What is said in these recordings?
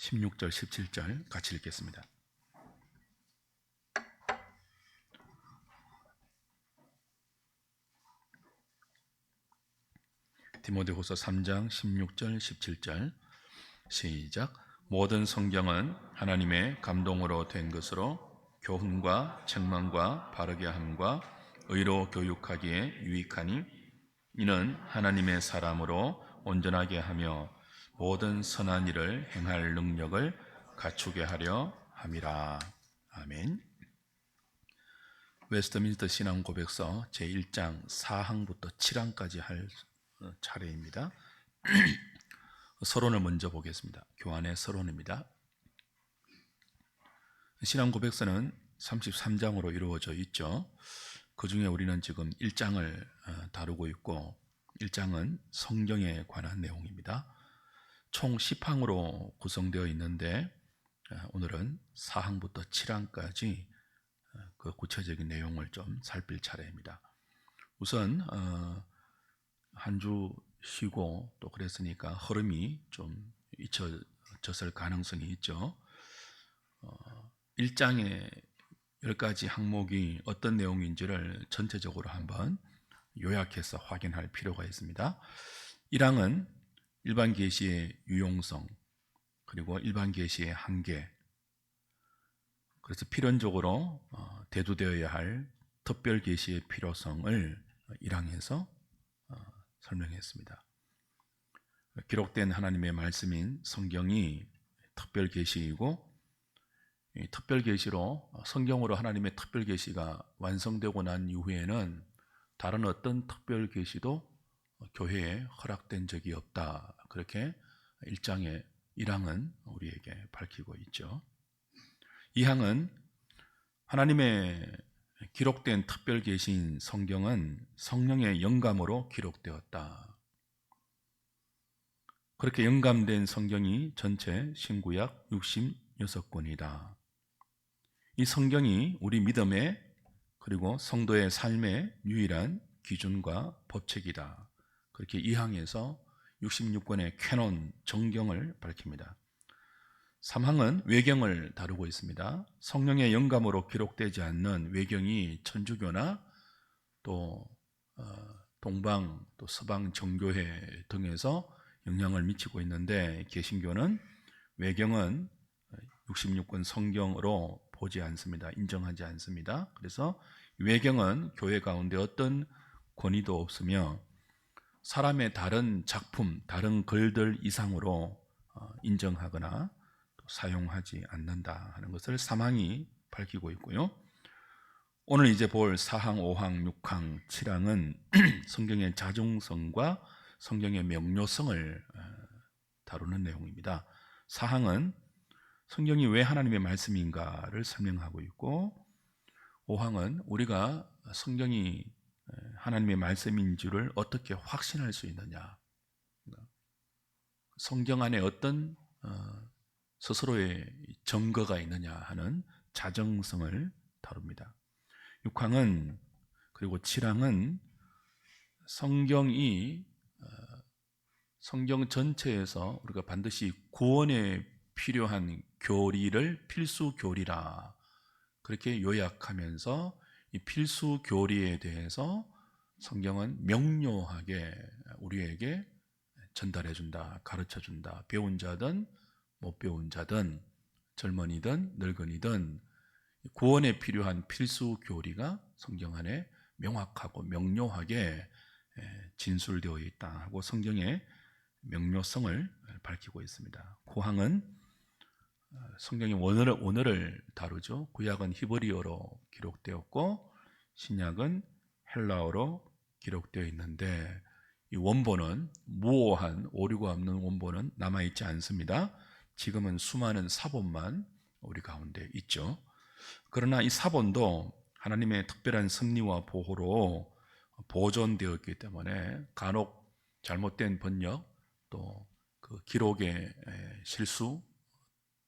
16절, 17절 같이 읽겠습니다. 디모데후서 3장 16절, 17절 시작. 모든 성경은 하나님의 감동으로 된 것으로 교훈과 책망과 바르게 함과 의로 교육하기에 유익하니 이는 하나님의 사람으로 온전하게 하며 모든 선한 일을 행할 능력을 갖추게 하려 함이라. 아멘. 웨스트민스터 신앙고백서 제1장 4항부터 7항까지 할 차례입니다. 서론을 먼저 보겠습니다. 교환의 서론입니다. 신앙고백서는 33장으로 이루어져 있죠. 그 중에 우리는 지금 1장을 다루고 있고 1장은 성경에 관한 내용입니다. 총 10항으로 구성되어 있는데 오늘은 4항부터 7항까지 그 구체적인 내용을 좀 살필 차례입니다. 우선 한 주 쉬고 또 그랬으니까 흐름이 좀 잊혀졌을 가능성이 있죠. 1장의 10가지 항목이 어떤 내용인지를 전체적으로 한번 요약해서 확인할 필요가 있습니다. 1항은 일반 계시의 유용성, 그리고 일반 계시의 한계, 그래서 필연적으로 대두되어야 할 특별 계시의 필요성을 1항에서 설명했습니다. 기록된 하나님의 말씀인 성경이 특별 계시이고, 이 특별 계시로 성경으로 하나님의 특별 계시가 완성되고 난 이후에는 다른 어떤 특별 계시도 교회에 허락된 적이 없다. 그렇게 1장의 1항은 우리에게 밝히고 있죠. 2항은 하나님의 기록된 특별 계시인 성경은 성령의 영감으로 기록되었다. 그렇게 영감된 성경이 전체 신구약 66권이다. 이 성경이 우리 믿음의 그리고 성도의 삶의 유일한 기준과 법칙이다. 그렇게 2항에서 66권의 캐논 정경을 밝힙니다. 3항은 외경을 다루고 있습니다. 성령의 영감으로 기록되지 않는 외경이 천주교나 또 동방 또 서방 정교회 등에서 영향을 미치고 있는데, 개신교는 외경은 66권 성경으로 보지 않습니다. 인정하지 않습니다. 그래서 외경은 교회 가운데 어떤 권위도 없으며 사람의 다른 작품, 다른 글들 이상으로 인정하거나 또 사용하지 않는다 하는 것을 3항이 밝히고 있고요. 오늘 이제 볼 4항, 5항, 6항, 7항은 성경의 자중성과 성경의 명료성을 다루는 내용입니다. 4항은 성경이 왜 하나님의 말씀인가를 설명하고 있고, 5항은 우리가 성경이 하나님의 말씀인 줄을 어떻게 확신할 수 있느냐, 성경 안에 어떤 스스로의 증거가 있느냐 하는 자정성을 다룹니다. 6항은 그리고 7항은 성경 전체에서 우리가 반드시 구원에 필요한 교리를 필수 교리라 그렇게 요약하면서 이 필수 교리에 대해서 성경은 명료하게 우리에게 전달해준다, 가르쳐준다. 배운 자든 못 배운 자든 젊은이든 늙은이든 구원에 필요한 필수 교리가 성경 안에 명확하고 명료하게 진술되어 있다 하고 성경의 명료성을 밝히고 있습니다. 9항은 성경의 원어를 다루죠. 구약은 히브리어로 기록되었고 신약은 헬라어로 기록되어 있는데, 이 원본은 무오한 오류가 없는 원본은 남아있지 않습니다. 지금은 수많은 사본만 우리 가운데 있죠. 그러나 이 사본도 하나님의 특별한 섭리와 보호로 보존되었기 때문에 간혹 잘못된 번역 또 그 기록의 실수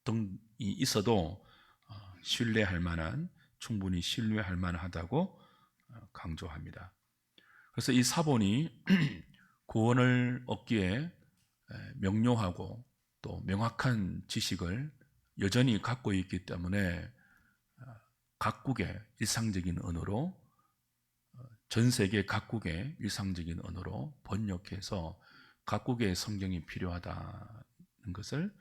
등이 있어도 충분히 신뢰할 만하다고 강조합니다. 그래서 이 사본이 구원을 얻기에 명료하고 또 명확한 지식을 여전히 갖고 있기 때문에 각국의 일상적인 언어로, 전 세계 각국의 일상적인 언어로 번역해서 각국의 성경이 필요하다는 것을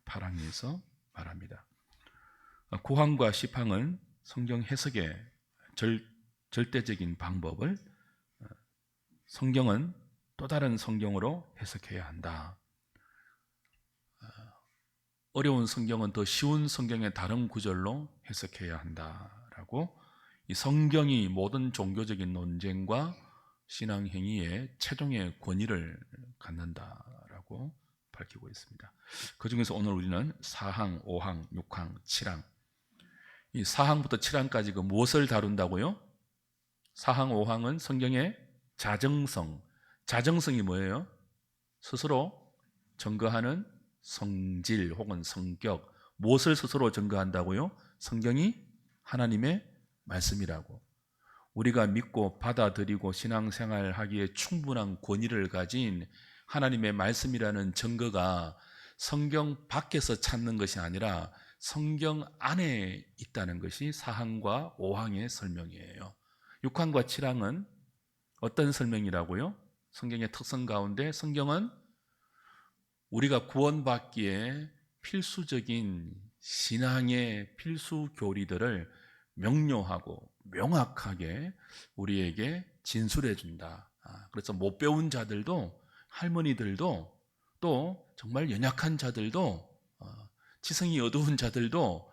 파랑에서 말합니다. 구항과 시팡은 성경 해석의 절대적인 방법을 성경은 또 다른 성경으로 해석해야 한다. 어려운 성경은 더 쉬운 성경의 다른 구절로 해석해야 한다라고, 이 성경이 모든 종교적인 논쟁과 신앙 행위의 최종의 권위를 갖는다라고 밝히고 있습니다. 그 중에서 오늘 우리는 4항, 5항, 6항, 7항, 이 4항부터 7항까지 그 무엇을 다룬다고요? 4항, 5항은 성경의 자정성. 자정성이 뭐예요? 스스로 증거하는 성질 혹은 성격. 무엇을 스스로 증거한다고요? 성경이 하나님의 말씀이라고. 우리가 믿고 받아들이고 신앙생활하기에 충분한 권위를 가진 하나님의 말씀이라는 증거가 성경 밖에서 찾는 것이 아니라 성경 안에 있다는 것이 4항과 5항의 설명이에요. 6항과 7항은 어떤 설명이라고요? 성경의 특성 가운데 성경은 우리가 구원받기에 필수적인 신앙의 필수 교리들을 명료하고 명확하게 우리에게 진술해 준다. 그래서 못 배운 자들도, 할머니들도, 또 정말 연약한 자들도, 지성이 어두운 자들도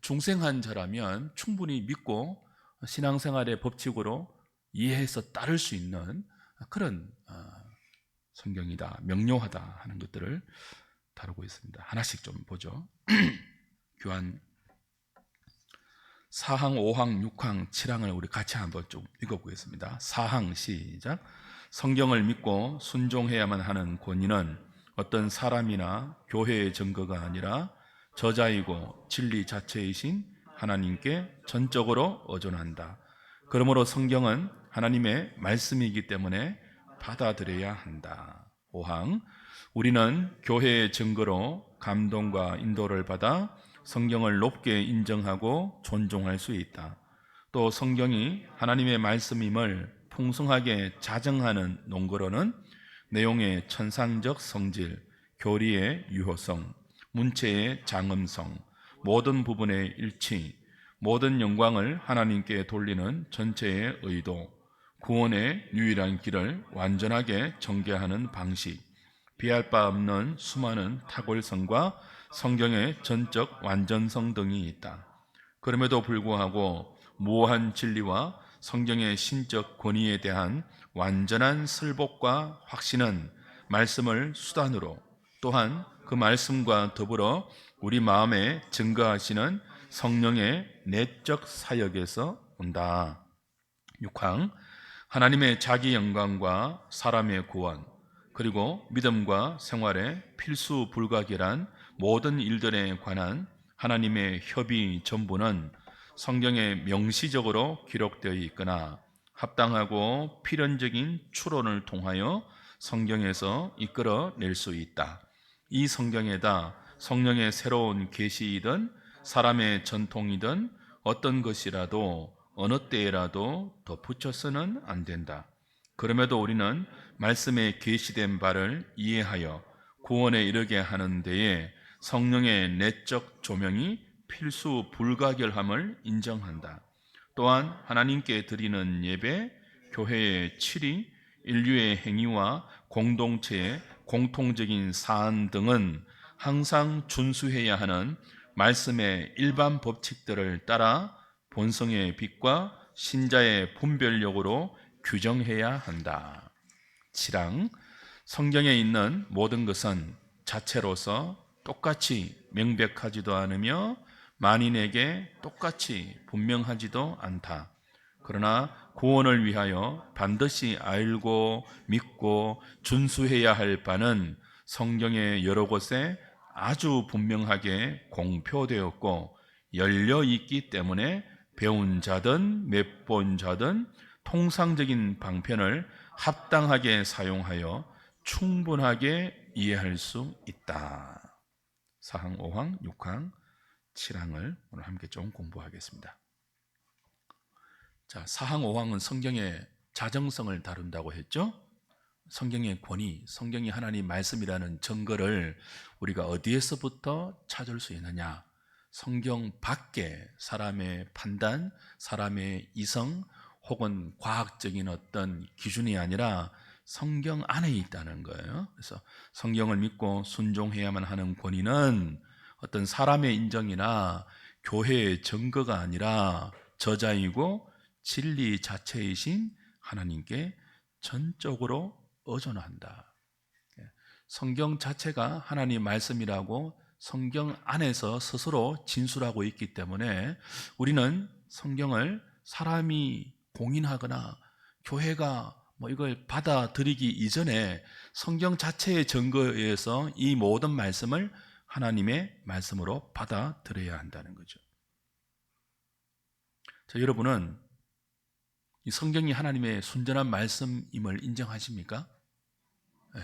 중생한 자라면 충분히 믿고 신앙생활의 법칙으로 이해해서 따를 수 있는 그런 성경이다, 명료하다 하는 것들을 다루고 있습니다. 하나씩 좀 보죠. 교환 4항, 5항, 6항, 7항을 우리 같이 한번 좀 읽어보겠습니다. 4항 시작. 성경을 믿고 순종해야만 하는 권위는 어떤 사람이나 교회의 증거가 아니라 저자이고 진리 자체이신 하나님께 전적으로 의존한다. 그러므로 성경은 하나님의 말씀이기 때문에 받아들여야 한다. 5항, 우리는 교회의 증거로 감동과 인도를 받아 성경을 높게 인정하고 존중할 수 있다. 또 성경이 하나님의 말씀임을 풍성하게 자정하는 논거로는 내용의 천상적 성질, 교리의 유효성, 문체의 장엄성, 모든 부분의 일치, 모든 영광을 하나님께 돌리는 전체의 의도, 구원의 유일한 길을 완전하게 전개하는 방식, 비할 바 없는 수많은 탁월성과 성경의 전적 완전성 등이 있다. 그럼에도 불구하고 무한 진리와 성경의 신적 권위에 대한 완전한 슬복과 확신은 말씀을 수단으로, 또한 그 말씀과 더불어 우리 마음에 증거하시는 성령의 내적 사역에서 온다. 6항, 하나님의 자기 영광과 사람의 구원, 그리고 믿음과 생활의 필수 불가결한 모든 일들에 관한 하나님의 협의 전부는 성경에 명시적으로 기록되어 있거나 합당하고 필연적인 추론을 통하여 성경에서 이끌어낼 수 있다. 이 성경에다 성령의 새로운 계시이든 사람의 전통이든 어떤 것이라도 어느 때에라도 덧붙여서는 안 된다. 그럼에도 우리는 말씀에 계시된 바를 이해하여 구원에 이르게 하는 데에 성령의 내적 조명이 필수 불가결함을 인정한다. 또한 하나님께 드리는 예배, 교회의 칠이, 인류의 행위와 공동체의 공통적인 사안 등은 항상 준수해야 하는 말씀의 일반 법칙들을 따라 본성의 빛과 신자의 분별력으로 규정해야 한다. 7항, 성경에 있는 모든 것은 자체로서 똑같이 명백하지도 않으며 만인에게 똑같이 분명하지도 않다. 그러나 구원을 위하여 반드시 알고 믿고 준수해야 할 바는 성경의 여러 곳에 아주 분명하게 공표되었고 열려 있기 때문에 배운 자든 몇 본 자든 통상적인 방편을 합당하게 사용하여 충분하게 이해할 수 있다. 4항, 5항, 6항, 7항을 오늘 함께 좀 공부하겠습니다. 자, 4항, 5항은 성경의 자정성을 다룬다고 했죠? 성경의 권위, 성경이 하나님 말씀이라는 증거를 우리가 어디에서부터 찾을 수 있느냐? 성경 밖에 사람의 판단, 사람의 이성 혹은 과학적인 어떤 기준이 아니라 성경 안에 있다는 거예요. 그래서 성경을 믿고 순종해야만 하는 권위는 어떤 사람의 인정이나 교회의 증거가 아니라 저자이고 진리 자체이신 하나님께 전적으로 의존한다. 성경 자체가 하나님 말씀이라고 성경 안에서 스스로 진술하고 있기 때문에 우리는 성경을 사람이 공인하거나 교회가 이걸 받아들이기 이전에 성경 자체의 증거에 의해서 이 모든 말씀을 하나님의 말씀으로 받아들여야 한다는 거죠. 자, 여러분은 이 성경이 하나님의 순전한 말씀임을 인정하십니까? 네.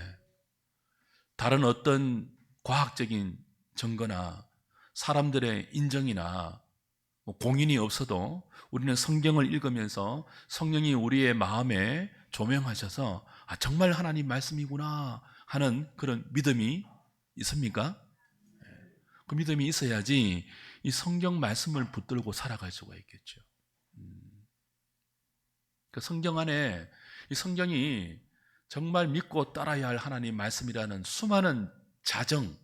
다른 어떤 과학적인 증거나 사람들의 인정이나 공인이 없어도 우리는 성경을 읽으면서 성령이 우리의 마음에 조명하셔서 정말 하나님 말씀이구나 하는 그런 믿음이 있습니까? 그 믿음이 있어야지 이 성경 말씀을 붙들고 살아갈 수가 있겠죠. 그 성경 안에 이 성경이 정말 믿고 따라야 할 하나님 말씀이라는 수많은 자정,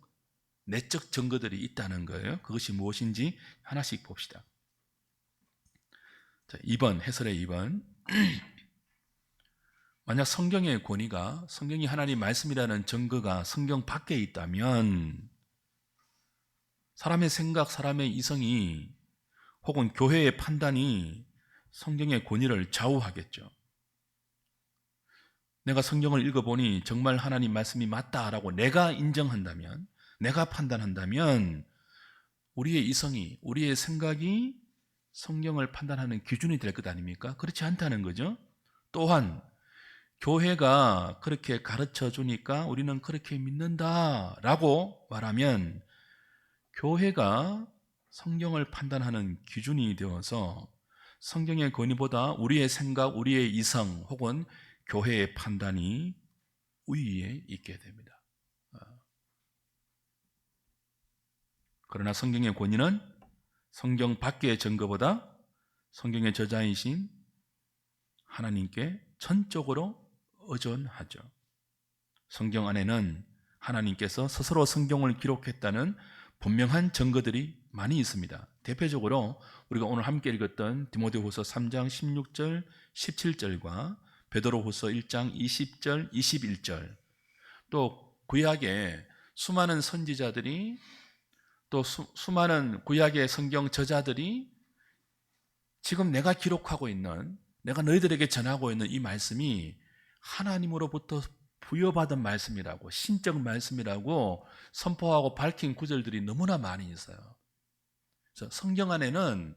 내적 증거들이 있다는 거예요. 그것이 무엇인지 하나씩 봅시다. 자, 2번, 해설의 2번. 만약 성경의 권위가, 성경이 하나님 말씀이라는 증거가 성경 밖에 있다면 사람의 생각, 사람의 이성이 혹은 교회의 판단이 성경의 권위를 좌우하겠죠. 내가 성경을 읽어보니 정말 하나님 말씀이 맞다라고 내가 인정한다면, 내가 판단한다면 우리의 이성이, 우리의 생각이 성경을 판단하는 기준이 될 것 아닙니까? 그렇지 않다는 거죠. 또한 교회가 그렇게 가르쳐 주니까 우리는 그렇게 믿는다라고 말하면 교회가 성경을 판단하는 기준이 되어서 성경의 권위보다 우리의 생각, 우리의 이성 혹은 교회의 판단이 우위에 있게 됩니다. 그러나 성경의 권위는 성경 밖의 증거보다 성경의 저자이신 하나님께 전적으로 의존하죠. 성경 안에는 하나님께서 스스로 성경을 기록했다는 분명한 증거들이 많이 있습니다. 대표적으로 우리가 오늘 함께 읽었던 디모데후서 3장 16절, 17절과 베드로후서 1장 20절, 21절, 또 구약의 수많은 선지자들이 또 수많은 구약의 성경 저자들이 지금 내가 기록하고 있는, 내가 너희들에게 전하고 있는 이 말씀이 하나님으로부터 부여받은 말씀이라고, 신적 말씀이라고 선포하고 밝힌 구절들이 너무나 많이 있어요. 그래서 성경 안에는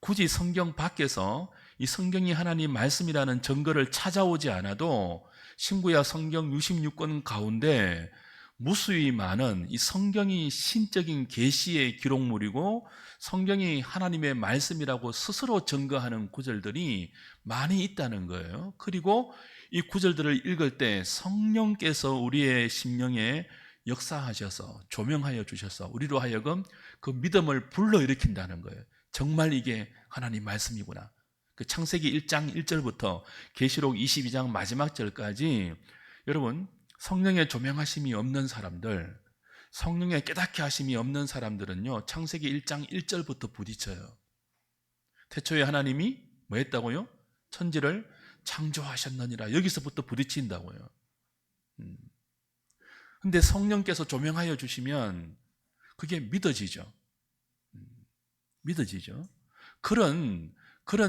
굳이 성경 밖에서 이 성경이 하나님 말씀이라는 증거를 찾아오지 않아도 신구약 성경 66권 가운데 무수히 많은 이 성경이 신적인 계시의 기록물이고 성경이 하나님의 말씀이라고 스스로 증거하는 구절들이 많이 있다는 거예요. 그리고 이 구절들을 읽을 때 성령께서 우리의 심령에 역사하셔서 조명하여 주셔서 우리로 하여금 그 믿음을 불러일으킨다는 거예요. 정말 이게 하나님 말씀이구나. 그 창세기 1장 1절부터 계시록 22장 마지막 절까지 여러분, 성령의 조명하심이 없는 사람들, 성령의 깨닫게 하심이 없는 사람들은요, 창세기 1장 1절부터 부딪혀요. 태초에 하나님이 뭐 했다고요? 천지를 창조하셨느니라. 여기서부터 부딪힌다고요. 근데 성령께서 조명하여 주시면 그게 믿어지죠. 믿어지죠. 그런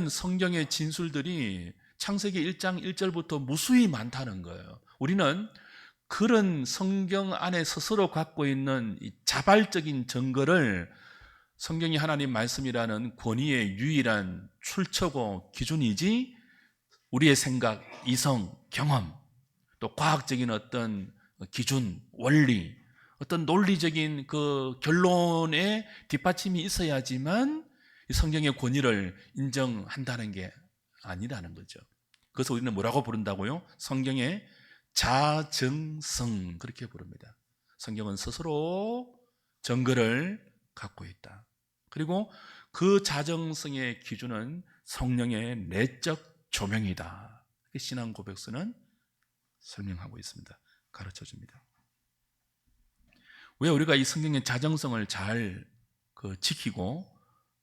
성경의 진술들이 창세기 1장 1절부터 무수히 많다는 거예요. 우리는 그런 성경 안에 스스로 갖고 있는 이 자발적인 증거를 성경이 하나님 말씀이라는 권위의 유일한 출처고 기준이지 우리의 생각, 이성, 경험, 또 과학적인 어떤 기준, 원리, 어떤 논리적인 그 결론에 뒷받침이 있어야지만 이 성경의 권위를 인정한다는 게 아니라는 거죠. 그래서 우리는 뭐라고 부른다고요? 성경의 자정성, 그렇게 부릅니다. 성경은 스스로 증거를 갖고 있다. 그리고 그 자정성의 기준은 성령의 내적 조명이다. 신앙 고백서는 설명하고 있습니다. 가르쳐 줍니다. 왜 우리가 이 성경의 자정성을 잘 지키고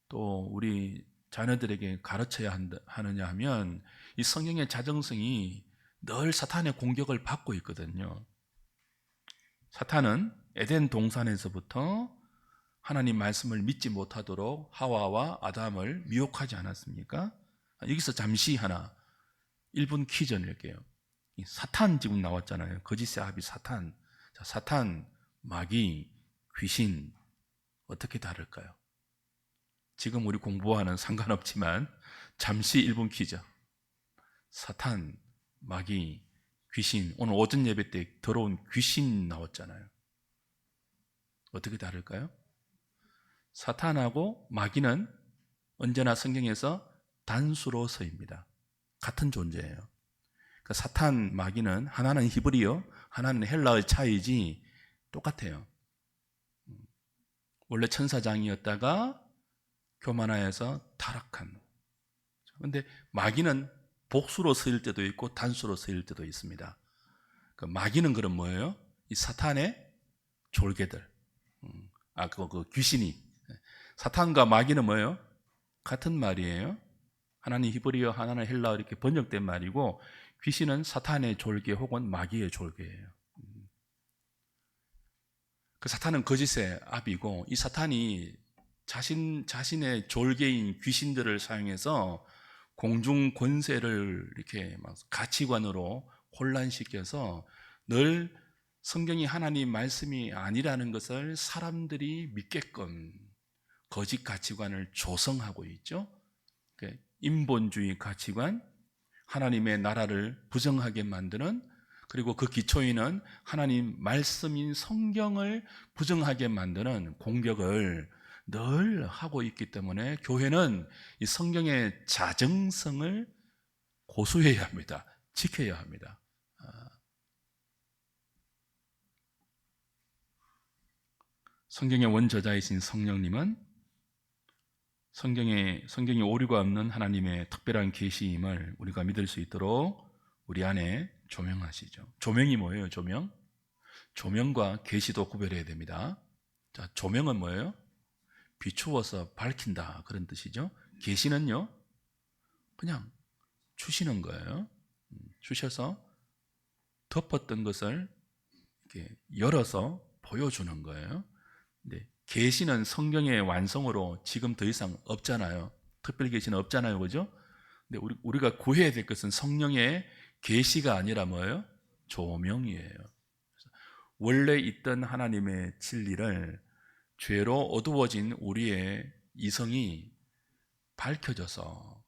또 우리 자녀들에게 가르쳐야 하느냐 하면, 이 성경의 자정성이 늘 사탄의 공격을 받고 있거든요. 사탄은 에덴 동산에서부터 하나님 말씀을 믿지 못하도록 하와와 아담을 미혹하지 않았습니까? 여기서 잠시 하나 1분 퀴즈 낼게요. 사탄 지금 나왔잖아요. 거짓의 아비 사탄. 자, 사탄, 마귀, 귀신 어떻게 다를까요? 지금 우리 공부와는 상관없지만 잠시 1분 퀴즈. 사탄, 마귀, 귀신. 오늘 오전 예배 때 더러운 귀신 나왔잖아요. 어떻게 다를까요? 사탄하고 마귀는 언제나 성경에서 단수로 서입니다. 같은 존재예요. 그러니까 사탄, 마귀는 하나는 히브리어, 하나는 헬라의 차이지 똑같아요. 원래 천사장이었다가 교만하여서 타락한. 그런데 마귀는 복수로 쓰일 때도 있고 단수로 쓰일 때도 있습니다. 그 마귀는 그럼 뭐예요? 이 사탄의 졸개들. 그 귀신이. 사탄과 마귀는 뭐예요? 같은 말이에요. 하나는 히브리어, 하나는 헬라어 이렇게 번역된 말이고, 귀신은 사탄의 졸개 혹은 마귀의 졸개예요. 그 사탄은 거짓의 아비고, 이 사탄이 자신의 졸개인 귀신들을 사용해서 공중 권세를 이렇게 막 가치관으로 혼란시켜서 늘 성경이 하나님 말씀이 아니라는 것을 사람들이 믿게끔 거짓 가치관을 조성하고 있죠. 인본주의 가치관, 하나님의 나라를 부정하게 만드는, 그리고 그 기초에는 하나님 말씀인 성경을 부정하게 만드는 공격을 늘 하고 있기 때문에 교회는 이 성경의 자정성을 고수해야 합니다. 지켜야 합니다. 성경의 원저자이신 성령님은 성경에 오류가 없는 하나님의 특별한 계시임을 우리가 믿을 수 있도록 우리 안에 조명하시죠. 조명이 뭐예요? 조명과 계시도 구별해야 됩니다. 자, 조명은 뭐예요? 비추어서 밝힌다, 그런 뜻이죠. 계시는요, 그냥 주시는 거예요. 주셔서 덮었던 것을 이렇게 열어서 보여주는 거예요. 근데 계시는 성경의 완성으로 지금 더 이상 없잖아요. 특별 계시는 없잖아요, 그죠? 근데 우리가 구해야 될 것은 성령의 계시가 아니라 뭐예요? 조명이에요. 원래 있던 하나님의 진리를 죄로 어두워진 우리의 이성이 밝혀져서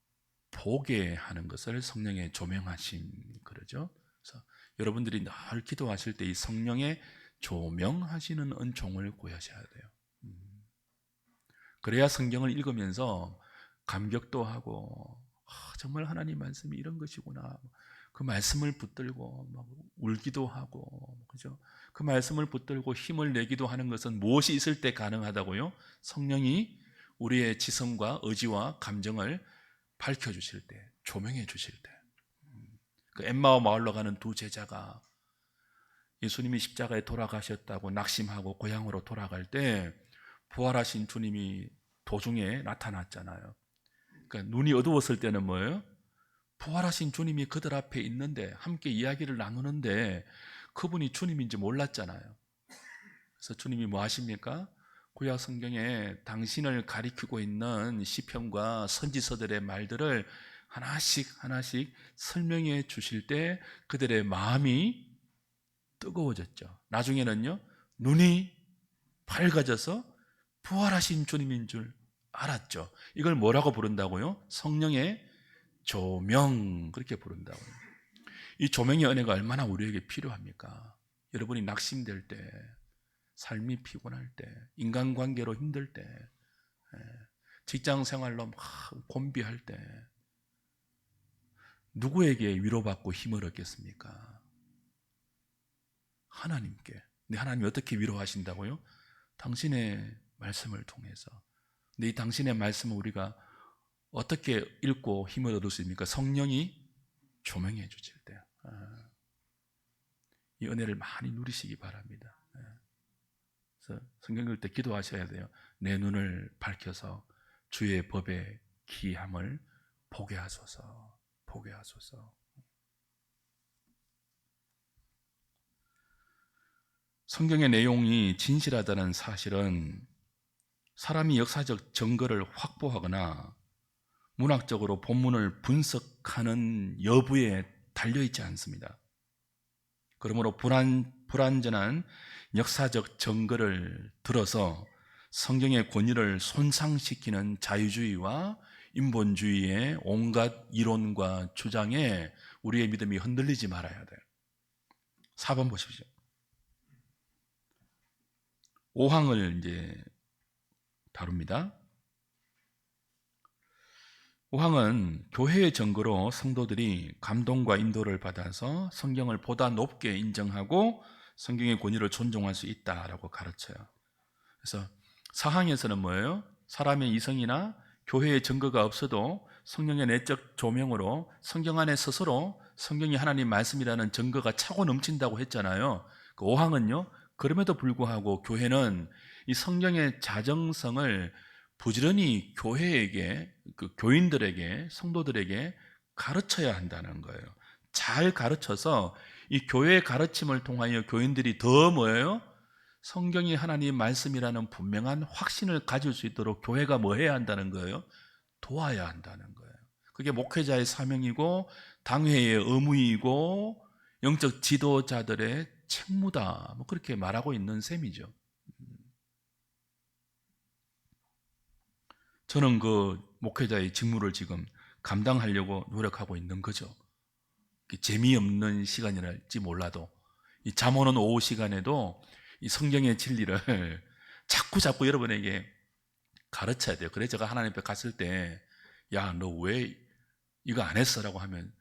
보게 하는 것을 성령의 조명하심, 그러죠. 그래서 여러분들이 늘 기도하실 때 이 성령의 조명하시는 은총을 구하셔야 돼요. 그래야 성경을 읽으면서 감격도 하고, 정말 하나님 말씀이 이런 것이구나, 그 말씀을 붙들고 막 울기도 하고, 그죠? 그 말씀을 붙들고 힘을 내기도 하는 것은 무엇이 있을 때 가능하다고요? 성령이 우리의 지성과 의지와 감정을 밝혀주실 때, 조명해 주실 때. 그 엠마오 마을로 가는 두 제자가 예수님이 십자가에 돌아가셨다고 낙심하고 고향으로 돌아갈 때 부활하신 주님이 도중에 나타났잖아요. 그러니까 눈이 어두웠을 때는 뭐예요? 부활하신 주님이 그들 앞에 있는데 함께 이야기를 나누는데 그분이 주님인지 몰랐잖아요. 그래서 주님이 뭐 하십니까? 구약 성경에 당신을 가리키고 있는 시편과 선지서들의 말들을 하나씩 설명해 주실 때 그들의 마음이 뜨거워졌죠. 나중에는요, 눈이 밝아져서 부활하신 주님인 줄 알았죠. 이걸 뭐라고 부른다고요? 성령의 조명, 그렇게 부른다고요. 이 조명의 은혜가 얼마나 우리에게 필요합니까? 여러분이 낙심될 때, 삶이 피곤할 때, 인간관계로 힘들 때, 직장 생활로 막 곤비할 때 누구에게 위로받고 힘을 얻겠습니까? 하나님께. 근데 하나님이 어떻게 위로하신다고요? 당신의 말씀을 통해서. 근데 이 당신의 말씀을 우리가 어떻게 읽고 힘을 얻을 수 있습니까? 성령이 조명해 주실 때. 이 은혜를 많이 누리시기 바랍니다. 그래서 성경 읽을 때 기도하셔야 돼요. 내 눈을 밝혀서 주의 법의 기함을 보게 하소서. 보게 하소서. 성경의 내용이 진실하다는 사실은 사람이 역사적 증거를 확보하거나 문학적으로 본문을 분석하는 여부에 달려있지 않습니다. 그러므로 불완전한 역사적 증거를 들어서 성경의 권위를 손상시키는 자유주의와 인본주의의 온갖 이론과 주장에 우리의 믿음이 흔들리지 말아야 돼요. 4번 보십시오. 5항을 이제 다룹니다. 5항은 교회의 증거로 성도들이 감동과 인도를 받아서 성경을 보다 높게 인정하고 성경의 권위를 존중할 수 있다라고 가르쳐요. 그래서 4항에서는 뭐예요? 사람의 이성이나 교회의 증거가 없어도 성령의 내적 조명으로 성경 안에 스스로 성경이 하나님 말씀이라는 증거가 차고 넘친다고 했잖아요. 그 5항은요, 그럼에도 불구하고 교회는 이 성경의 자정성을 부지런히 교회에게, 그 교인들에게, 성도들에게 가르쳐야 한다는 거예요. 잘 가르쳐서 이 교회의 가르침을 통하여 교인들이 더 뭐예요? 성경이 하나님 말씀이라는 분명한 확신을 가질 수 있도록 교회가 뭐 해야 한다는 거예요? 도와야 한다는 거예요. 그게 목회자의 사명이고 당회의 의무이고 영적 지도자들의 책무다. 뭐 그렇게 말하고 있는 셈이죠. 저는 그 목회자의 직무를 지금 감당하려고 노력하고 있는 거죠. 재미없는 시간이랄지 몰라도 이 잠 오는 오후 시간에도 이 성경의 진리를 자꾸 여러분에게 가르쳐야 돼요. 그래서 제가 하나님 앞에 갔을 때 야, 너 왜 이거 안 했어? 라고 하면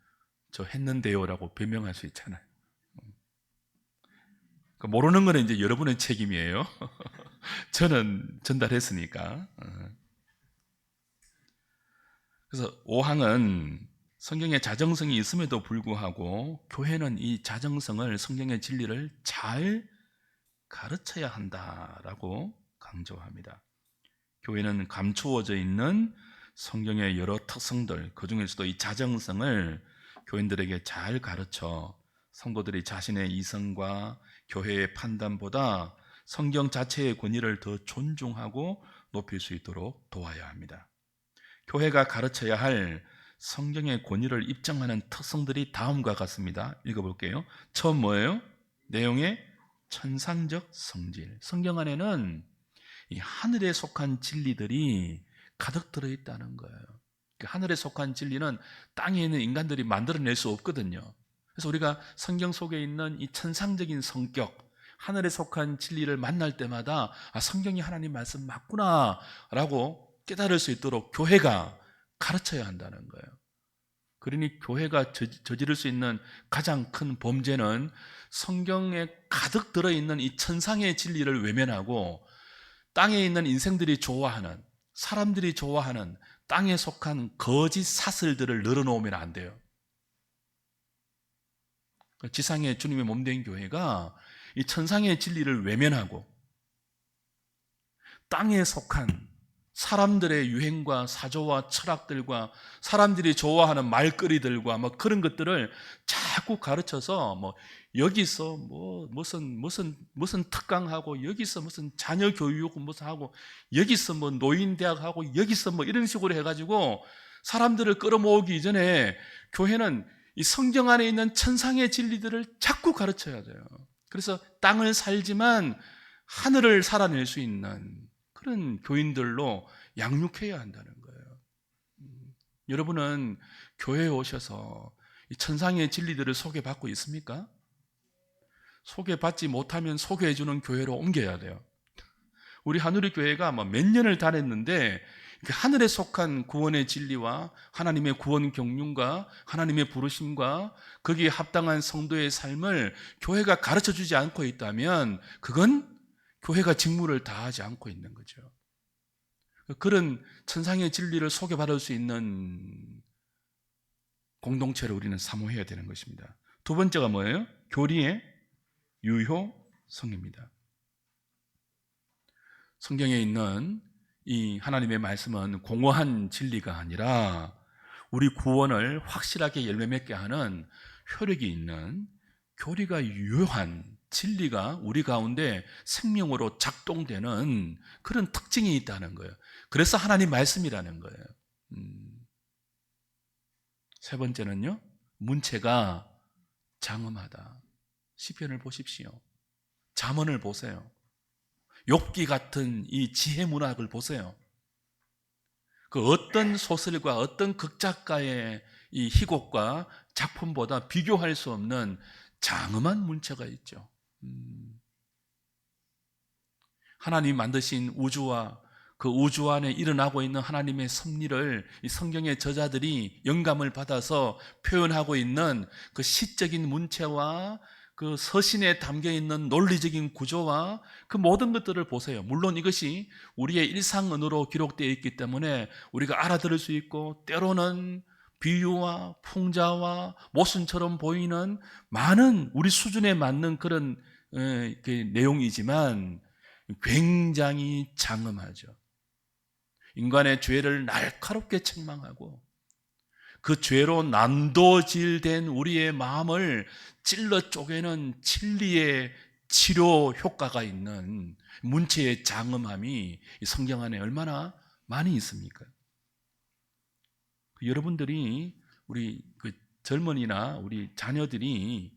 저 했는데요 라고 변명할 수 있잖아요. 모르는 거는 이제 여러분의 책임이에요. 저는 전달했으니까. 그래서 5항은 성경의 자정성이 있음에도 불구하고 교회는 이 자정성을, 성경의 진리를 잘 가르쳐야 한다라고 강조합니다. 교회는 감추어져 있는 성경의 여러 특성들, 그 중에서도 이 자정성을 교인들에게 잘 가르쳐 성도들이 자신의 이성과 교회의 판단보다 성경 자체의 권위를 더 존중하고 높일 수 있도록 도와야 합니다. 교회가 가르쳐야 할 성경의 권위를 입증하는 특성들이 다음과 같습니다. 읽어볼게요. 처음 뭐예요? 내용의 천상적 성질. 성경 안에는 이 하늘에 속한 진리들이 가득 들어있다는 거예요. 하늘에 속한 진리는 땅에 있는 인간들이 만들어낼 수 없거든요. 그래서 우리가 성경 속에 있는 이 천상적인 성격, 하늘에 속한 진리를 만날 때마다 아, 성경이 하나님 말씀 맞구나 라고 깨달을 수 있도록 교회가 가르쳐야 한다는 거예요. 그러니 교회가 저지를 수 있는 가장 큰 범죄는 성경에 가득 들어있는 이 천상의 진리를 외면하고 땅에 있는 인생들이 좋아하는, 사람들이 좋아하는 땅에 속한 거짓 사슬들을 늘어놓으면 안 돼요. 지상에 주님의 몸된 교회가 이 천상의 진리를 외면하고 땅에 속한 사람들의 유행과 사조와 철학들과 사람들이 좋아하는 말거리들과 뭐 그런 것들을 자꾸 가르쳐서 뭐 여기서 뭐 무슨 특강하고 여기서 무슨 자녀 교육 무슨 하고 여기서 뭐 노인 대학 하고 여기서 뭐 이런 식으로 해가지고 사람들을 끌어모으기 이전에 교회는 이 성경 안에 있는 천상의 진리들을 자꾸 가르쳐야 돼요. 그래서 땅을 살지만 하늘을 살아낼 수 있는 그런 교인들로 양육해야 한다는 거예요. 여러분은 교회에 오셔서 이 천상의 진리들을 소개받고 있습니까? 소개받지 못하면 소개해주는 교회로 옮겨야 돼요. 우리 하누리 교회가 몇 년을 다녔는데 하늘에 속한 구원의 진리와 하나님의 구원 경륜과 하나님의 부르심과 거기에 합당한 성도의 삶을 교회가 가르쳐주지 않고 있다면 그건 교회가 직무를 다하지 않고 있는 거죠. 그런 천상의 진리를 소개받을 수 있는 공동체를 우리는 사모해야 되는 것입니다. 두 번째가 뭐예요? 교리의 유효성입니다. 성경에 있는 이 하나님의 말씀은 공허한 진리가 아니라 우리 구원을 확실하게 열매 맺게 하는 효력이 있는 교리가 유효한 진리가 우리 가운데 생명으로 작동되는 그런 특징이 있다는 거예요. 그래서 하나님 말씀이라는 거예요. 세 번째는요, 문체가 장엄하다. 시편을 보십시오. 잠언을 보세요. 욥기 같은 이 지혜 문학을 보세요. 그 어떤 소설과 어떤 극작가의 이 희곡과 작품보다 비교할 수 없는 장엄한 문체가 있죠. 하나님 만드신 우주와 그 우주 안에 일어나고 있는 하나님의 섭리를 이 성경의 저자들이 영감을 받아서 표현하고 있는 그 시적인 문체와 그 서신에 담겨있는 논리적인 구조와 그 모든 것들을 보세요. 물론 이것이 우리의 일상 언어로 기록되어 있기 때문에 우리가 알아들을 수 있고 때로는 비유와 풍자와 모순처럼 보이는 많은 우리 수준에 맞는 그런 내용이지만 굉장히 장엄하죠. 인간의 죄를 날카롭게 책망하고 그 죄로 난도질된 우리의 마음을 찔러 쪼개는 진리의 치료 효과가 있는 문체의 장엄함이 성경 안에 얼마나 많이 있습니까? 여러분들이 우리 젊은이나 우리 자녀들이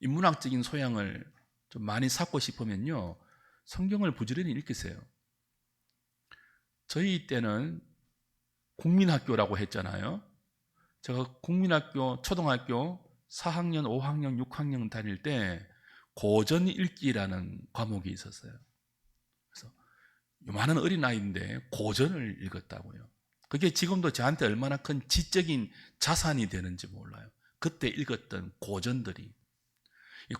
인문학적인 소양을 좀 많이 쌓고 싶으면요, 성경을 부지런히 읽으세요. 저희 때는 국민학교라고 했잖아요. 제가 국민학교, 초등학교 4학년, 5학년, 6학년 다닐 때 고전 읽기라는 과목이 있었어요. 그래서 많은 어린아이인데 고전을 읽었다고요. 그게 지금도 저한테 얼마나 큰 지적인 자산이 되는지 몰라요. 그때 읽었던 고전들이.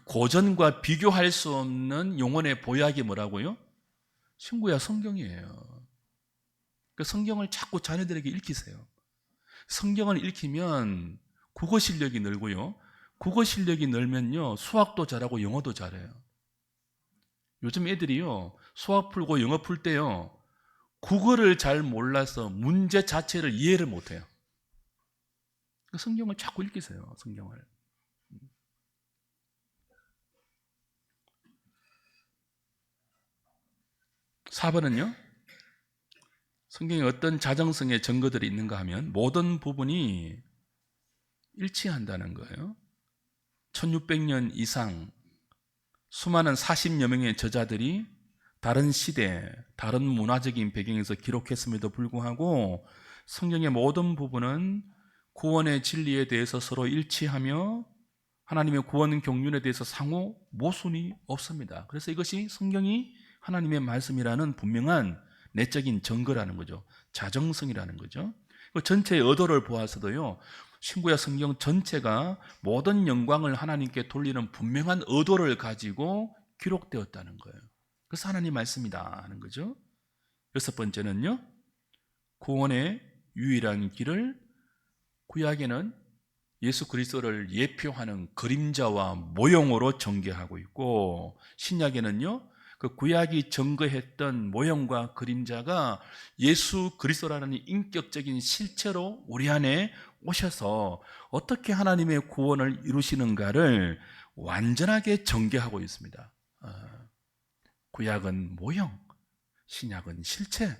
고전과 비교할 수 없는 영혼의 보약이 뭐라고요? 친구야, 성경이에요. 그 성경을 자꾸 자녀들에게 읽히세요. 성경을 읽히면 국어 실력이 늘고요. 국어 실력이 늘면요, 수학도 잘하고 영어도 잘해요. 요즘 애들이요, 수학 풀고 영어 풀 때요, 국어를 잘 몰라서 문제 자체를 이해를 못해요. 성경을 자꾸 읽히세요. 성경을. 4번은요, 성경에 어떤 자정성의 증거들이 있는가 하면 모든 부분이 일치한다는 거예요. 1600년 이상 수많은 40여 명의 저자들이 다른 시대, 다른 문화적인 배경에서 기록했음에도 불구하고 성경의 모든 부분은 구원의 진리에 대해서 서로 일치하며 하나님의 구원 경륜에 대해서 상호 모순이 없습니다. 그래서 이것이 성경이 하나님의 말씀이라는 분명한 내적인 증거라는 거죠. 자정성이라는 거죠. 그 전체의 의도를 보아서도요, 신구약 성경 전체가 모든 영광을 하나님께 돌리는 분명한 의도를 가지고 기록되었다는 거예요. 그래서 하나님 말씀이다 하는 거죠. 여섯 번째는요, 구원의 유일한 길을 구약에는 예수 그리스도를 예표하는 그림자와 모형으로 전개하고 있고, 신약에는요, 그 구약이 증거했던 모형과 그림자가 예수 그리스도라는 인격적인 실체로 우리 안에 오셔서 어떻게 하나님의 구원을 이루시는가를 완전하게 전개하고 있습니다. 구약은 모형, 신약은 실체.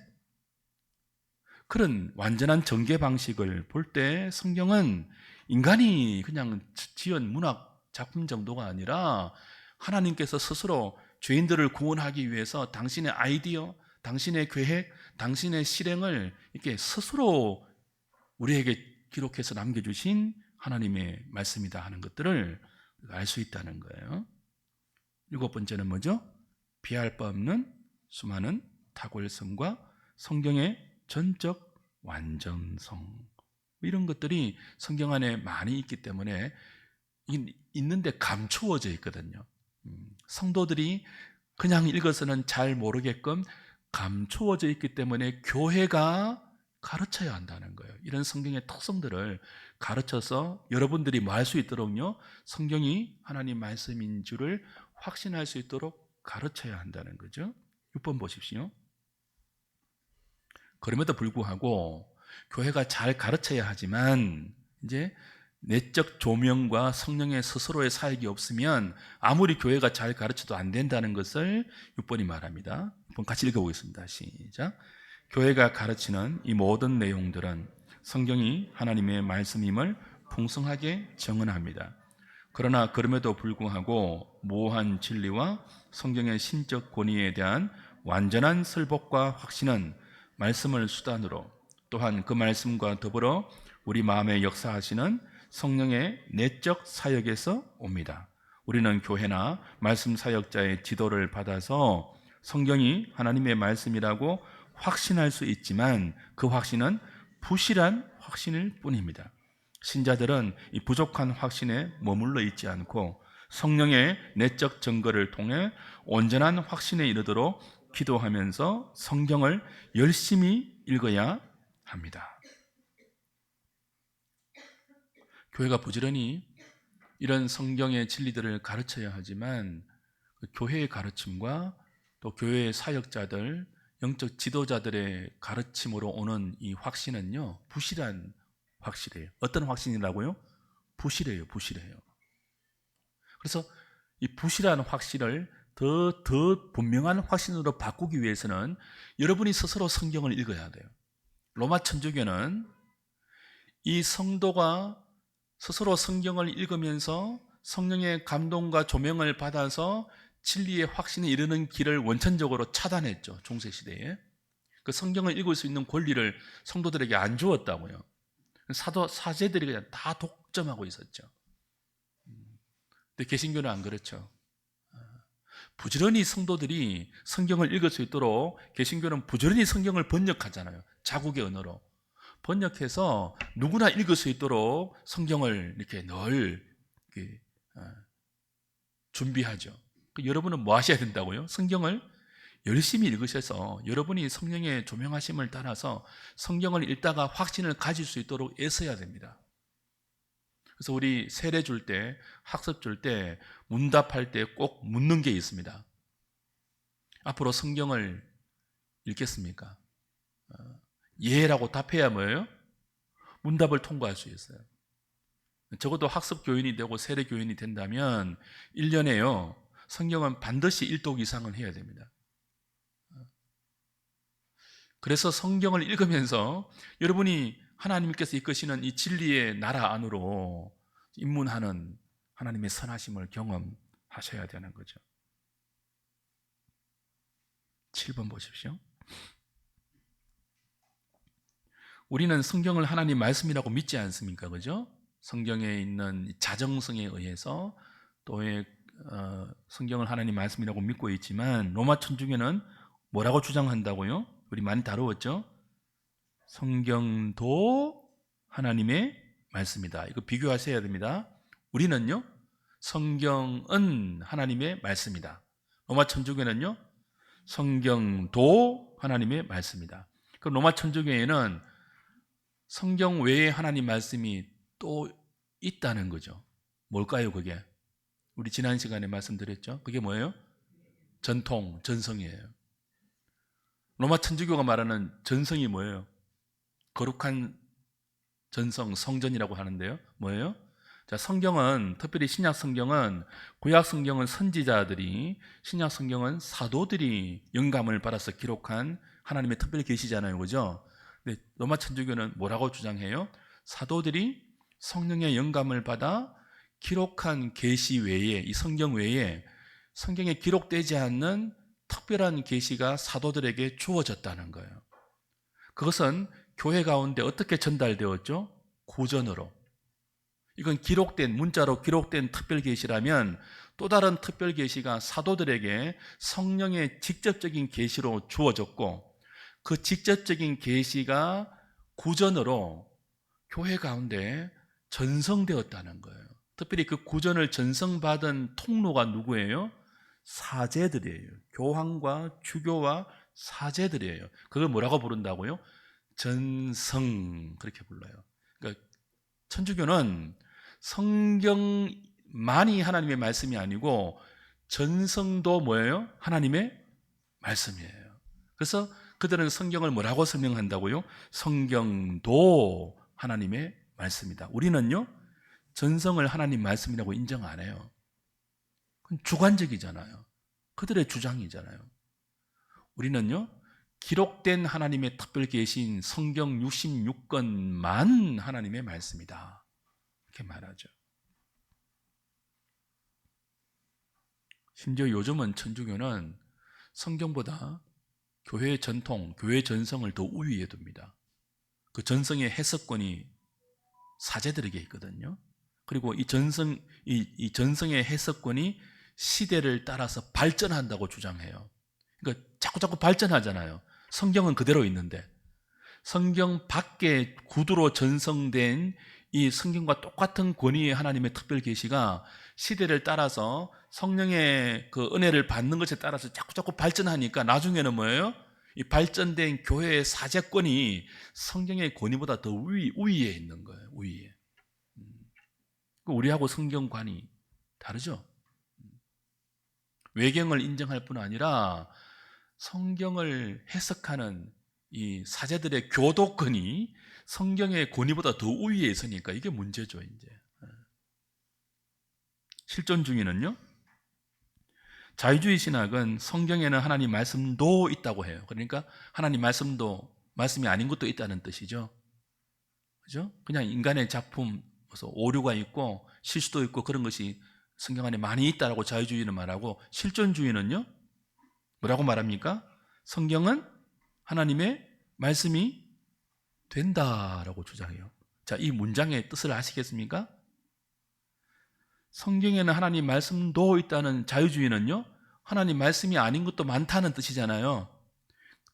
그런 완전한 전개 방식을 볼 때 성경은 인간이 그냥 지은 문학 작품 정도가 아니라 하나님께서 스스로 죄인들을 구원하기 위해서 당신의 아이디어, 당신의 계획, 당신의 실행을 이렇게 스스로 우리에게 기록해서 남겨주신 하나님의 말씀이다 하는 것들을 알 수 있다는 거예요. 7번째는 뭐죠? 비할 바 없는 수많은 탁월성과 성경의 전적 완전성, 이런 것들이 성경 안에 많이 있기 때문에 있는데 감추어져 있거든요. 성도들이 그냥 읽어서는 잘 모르게끔 감추어져 있기 때문에 교회가 가르쳐야 한다는 거예요. 이런 성경의 특성들을 가르쳐서 여러분들이 뭐 할 수 있도록요, 성경이 하나님 말씀인 줄을 확신할 수 있도록 가르쳐야 한다는 거죠. 6번 보십시오. 그럼에도 불구하고 교회가 잘 가르쳐야 하지만 이제 내적 조명과 성령의 스스로의 사역이 없으면 아무리 교회가 잘 가르쳐도 안 된다는 것을 6번이 말합니다. 6번 같이 읽어보겠습니다. 시작. 교회가 가르치는 이 모든 내용들은 성경이 하나님의 말씀임을 풍성하게 증언합니다. 그러나 그럼에도 불구하고 모호한 진리와 성경의 신적 권위에 대한 완전한 설법과 확신은 말씀을 수단으로, 또한 그 말씀과 더불어 우리 마음에 역사하시는 성령의 내적 사역에서 옵니다. 우리는 교회나 말씀 사역자의 지도를 받아서 성경이 하나님의 말씀이라고 확신할 수 있지만 그 확신은 부실한 확신일 뿐입니다. 신자들은 이 부족한 확신에 머물러 있지 않고 성령의 내적 증거를 통해 온전한 확신에 이르도록 기도하면서 성경을 열심히 읽어야 합니다. 교회가 부지런히 이런 성경의 진리들을 가르쳐야 하지만 그 교회의 가르침과 또 교회의 사역자들, 영적 지도자들의 가르침으로 오는 이 확신은요, 부실한 확실해요. 어떤 확신이라고요? 부실해요. 그래서 이 부실한 확신을 더 분명한 확신으로 바꾸기 위해서는 여러분이 스스로 성경을 읽어야 돼요. 로마 천주교는 이 성도가 스스로 성경을 읽으면서 성령의 감동과 조명을 받아서 진리의 확신에 이르는 길을 원천적으로 차단했죠. 중세시대에. 그 성경을 읽을 수 있는 권리를 성도들에게 안 주었다고요. 사제들이 그냥 다 독점하고 있었죠. 근데 개신교는 안 그렇죠. 부지런히 성도들이 성경을 읽을 수 있도록 개신교는 부지런히 성경을 번역하잖아요. 자국의 언어로 번역해서 누구나 읽을 수 있도록 성경을 이렇게 늘 준비하죠. 여러분은 뭐 하셔야 된다고요? 성경을 열심히 읽으셔서 여러분이 성령의 조명하심을 따라서 성경을 읽다가 확신을 가질 수 있도록 애써야 됩니다. 그래서 우리 세례 줄 때, 학습 줄 때, 문답할 때 꼭 묻는 게 있습니다. 앞으로 성경을 읽겠습니까? 예라고 답해야 뭐예요? 문답을 통과할 수 있어요. 적어도 학습 교인이 되고 세례 교인이 된다면 1년에요, 성경은 반드시 1독 이상은 해야 됩니다. 그래서 성경을 읽으면서 여러분이 하나님께서 이끄시는 이 진리의 나라 안으로 입문하는 하나님의 선하심을 경험하셔야 되는 거죠. 7번 보십시오. 우리는 성경을 하나님 말씀이라고 믿지 않습니까? 그죠? 성경에 있는 자정성에 의해서 또 성경을 하나님 말씀이라고 믿고 있지만 로마 천주교는 뭐라고 주장한다고요? 우리 많이 다루었죠? 성경도 하나님의 말씀이다. 이거 비교하셔야 됩니다. 우리는요, 성경은 하나님의 말씀이다. 로마 천주교는요, 성경도 하나님의 말씀이다. 그럼 로마 천주교에는 성경 외에 하나님 말씀이 또 있다는 거죠. 뭘까요, 그게? 우리 지난 시간에 말씀드렸죠? 그게 뭐예요? 전통, 전성이에요. 로마 천주교가 말하는 전성이 뭐예요? 거룩한 전성, 성전이라고 하는데요. 뭐예요? 자, 성경은, 특별히 신약 성경은, 구약 성경은 선지자들이, 신약 성경은 사도들이 영감을 받아서 기록한 하나님의 특별 계시잖아요. 그죠? 근데 로마 천주교는 뭐라고 주장해요? 사도들이 성령의 영감을 받아 기록한 계시 외에, 이 성경 외에 성경에 기록되지 않는 특별한 계시가 사도들에게 주어졌다는 거예요. 그것은 교회 가운데 어떻게 전달되었죠? 고전으로. 이건 기록된, 문자로 기록된 특별 계시라면 또 다른 특별 계시가 사도들에게 성령의 직접적인 계시로 주어졌고, 그 직접적인 계시가 구전으로 교회 가운데 전성되었다는 거예요. 특별히 그 구전을 전성받은 통로가 누구예요? 사제들이에요. 교황과 주교와 사제들이에요. 그걸 뭐라고 부른다고요? 전성, 그렇게 불러요. 그러니까 천주교는 성경만이 하나님의 말씀이 아니고 전성도 뭐예요? 하나님의 말씀이에요. 그래서 그들은 성경을 뭐라고 설명한다고요? 성경도 하나님의 말씀이다. 우리는요, 전성을 하나님 말씀이라고 인정 안 해요. 그건 주관적이잖아요. 그들의 주장이잖아요. 우리는요, 기록된 하나님의 특별 계시인 성경 66권만 하나님의 말씀이다, 이렇게 말하죠. 심지어 요즘은 천주교는 성경보다 교회의 전통, 교회의 전성을 더 우위에 둡니다. 그 전성의 해석권이 사제들에게 있거든요. 그리고 이 전성의 해석권이 시대를 따라서 발전한다고 주장해요. 그러니까 자꾸 발전하잖아요. 성경은 그대로 있는데, 성경 밖에 구두로 전성된 이 성경과 똑같은 권위의 하나님의 특별 계시가 시대를 따라서 성령의 그 은혜를 받는 것에 따라서 자꾸 발전하니까 나중에는 뭐예요? 이 발전된 교회의 사제권이 성경의 권위보다 더 우위에 있는 거예요. 우위에. 우리하고 성경관이 다르죠. 외경을 인정할 뿐 아니라 성경을 해석하는 이 사제들의 교도권이 성경의 권위보다 더 우위에 있으니까 이게 문제죠, 이제. 실존주의는요, 자유주의 신학은 성경에는 하나님 말씀도 있다고 해요. 그러니까 하나님 말씀도 말씀이 아닌 것도 있다는 뜻이죠. 그죠? 그냥 인간의 작품, 그래서 오류가 있고 실수도 있고 그런 것이 성경 안에 많이 있다라고 자유주의는 말하고, 실존주의는요, 뭐라고 말합니까? 성경은 하나님의 말씀이 된다라고 주장해요. 자, 이 문장의 뜻을 아시겠습니까? 성경에는 하나님 말씀도 있다는 자유주의는요, 하나님 말씀이 아닌 것도 많다는 뜻이잖아요.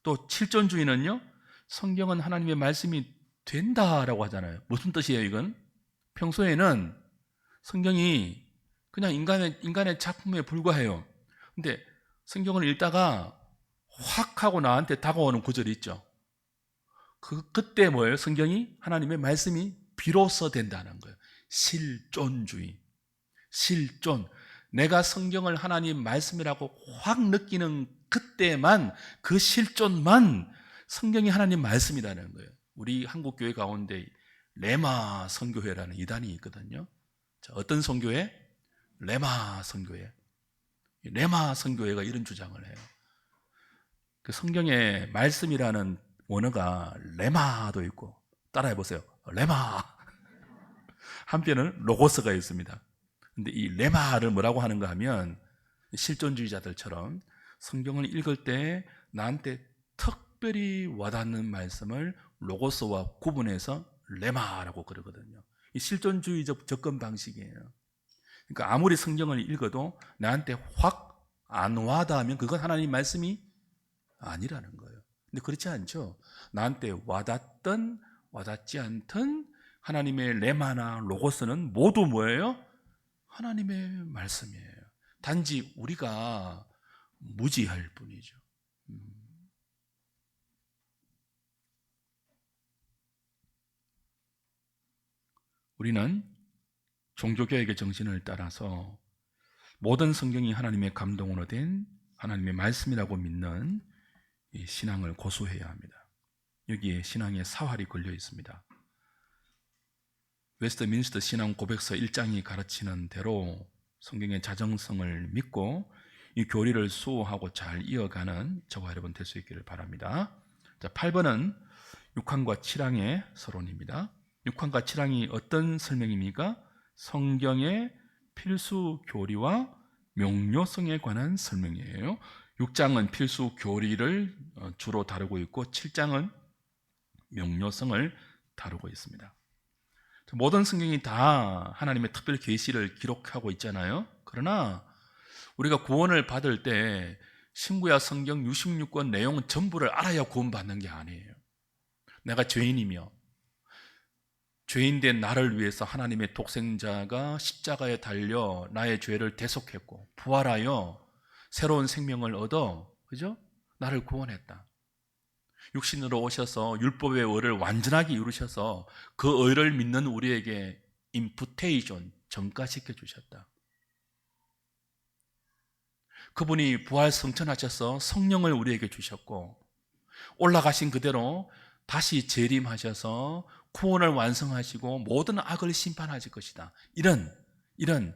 또 실존주의는요, 성경은 하나님의 말씀이 된다라고 하잖아요. 무슨 뜻이에요, 이건? 평소에는 성경이 그냥 인간의 작품에 불과해요. 근데 성경을 읽다가 확 하고 나한테 다가오는 구절이 있죠. 그때 뭐예요? 성경이 하나님의 말씀이 비로소 된다는 거예요. 실존주의. 실존. 내가 성경을 하나님 말씀이라고 확 느끼는 그때만, 그 실존만 성경이 하나님 말씀이라는 거예요. 우리 한국 교회 가운데 레마 선교회라는 이단이 있거든요. 자, 어떤 선교회? 레마 선교회. 레마 선교회가 이런 주장을 해요. 그 성경에 말씀이라는 원어가 레마도 있고, 따라해 보세요. 레마. 한편은 로고스가 있습니다. 근데 이 레마를 뭐라고 하는가 하면, 실존주의자들처럼 성경을 읽을 때 나한테 특별히 와닿는 말씀을 로고스와 구분해서 레마라고 그러거든요. 이 실존주의적 접근 방식이에요. 그러니까 아무리 성경을 읽어도 나한테 확 안 와닿으면 그건 하나님 말씀이 아니라는 거예요. 근데 그렇지 않죠. 나한테 와닿든 와닿지 않든 하나님의 레마나 로고스는 모두 뭐예요? 하나님의 말씀이에요. 단지 우리가 무지할 뿐이죠. 우리는 종교개혁의 정신을 따라서 모든 성경이 하나님의 감동으로 된 하나님의 말씀이라고 믿는 이 신앙을 고수해야 합니다. 여기에 신앙의 사활이 걸려 있습니다. 웨스트민스터 신앙 고백서 1장이 가르치는 대로 성경의 자정성을 믿고 이 교리를 수호하고 잘 이어가는 저와 여러분 될 수 있기를 바랍니다. 자, 8번은 6항과 7항의 서론입니다. 6항과 7항이 어떤 설명입니까? 성경의 필수 교리와 명료성에 관한 설명이에요. 6장은 필수 교리를 주로 다루고 있고 7장은 명료성을 다루고 있습니다. 모든 성경이 다 하나님의 특별 계시를 기록하고 있잖아요. 그러나 우리가 구원을 받을 때 신구약 성경 66권 내용 전부를 알아야 구원받는 게 아니에요. 내가 죄인이며 죄인된 나를 위해서 하나님의 독생자가 십자가에 달려 나의 죄를 대속했고 부활하여 새로운 생명을 얻어, 그죠? 나를 구원했다. 육신으로 오셔서 율법의 의를 완전하게 이루셔서 그 의를 믿는 우리에게 임푸테이션, 전가시켜 주셨다. 그분이 부활 성천하셔서 성령을 우리에게 주셨고 올라가신 그대로 다시 재림하셔서 구원을 완성하시고 모든 악을 심판하실 것이다. 이런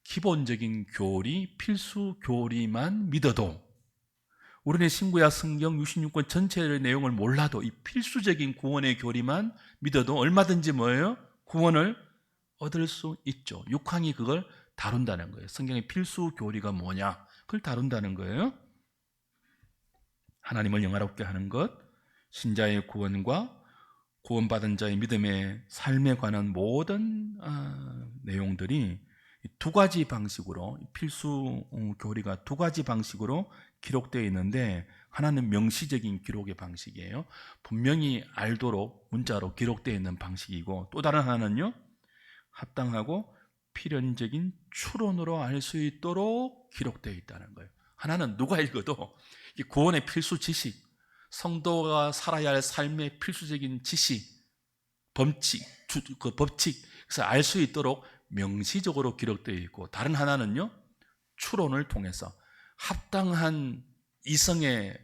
기본적인 교리, 필수 교리만 믿어도 우리는 신구약 성경 66권 전체의 내용을 몰라도 이 필수적인 구원의 교리만 믿어도 얼마든지 뭐예요? 구원을 얻을 수 있죠. 6항이 그걸 다룬다는 거예요. 성경의 필수 교리가 뭐냐? 그걸 다룬다는 거예요. 하나님을 영화롭게 하는 것, 신자의 구원과 구원받은 자의 믿음의 삶에 관한 모든 내용들이 두 가지 방식으로, 필수 교리가 두 가지 방식으로 기록되어 있는데, 하나는 명시적인 기록의 방식이에요. 분명히 알도록 문자로 기록되어 있는 방식이고, 또 다른 하나는요, 합당하고 필연적인 추론으로 알 수 있도록 기록되어 있다는 거예요. 하나는 누가 읽어도 구원의 필수 지식, 성도가 살아야 할 삶의 필수적인 지식, 법칙, 그 법칙, 그래서 알 수 있도록 명시적으로 기록되어 있고, 다른 하나는요, 추론을 통해서 합당한 이성의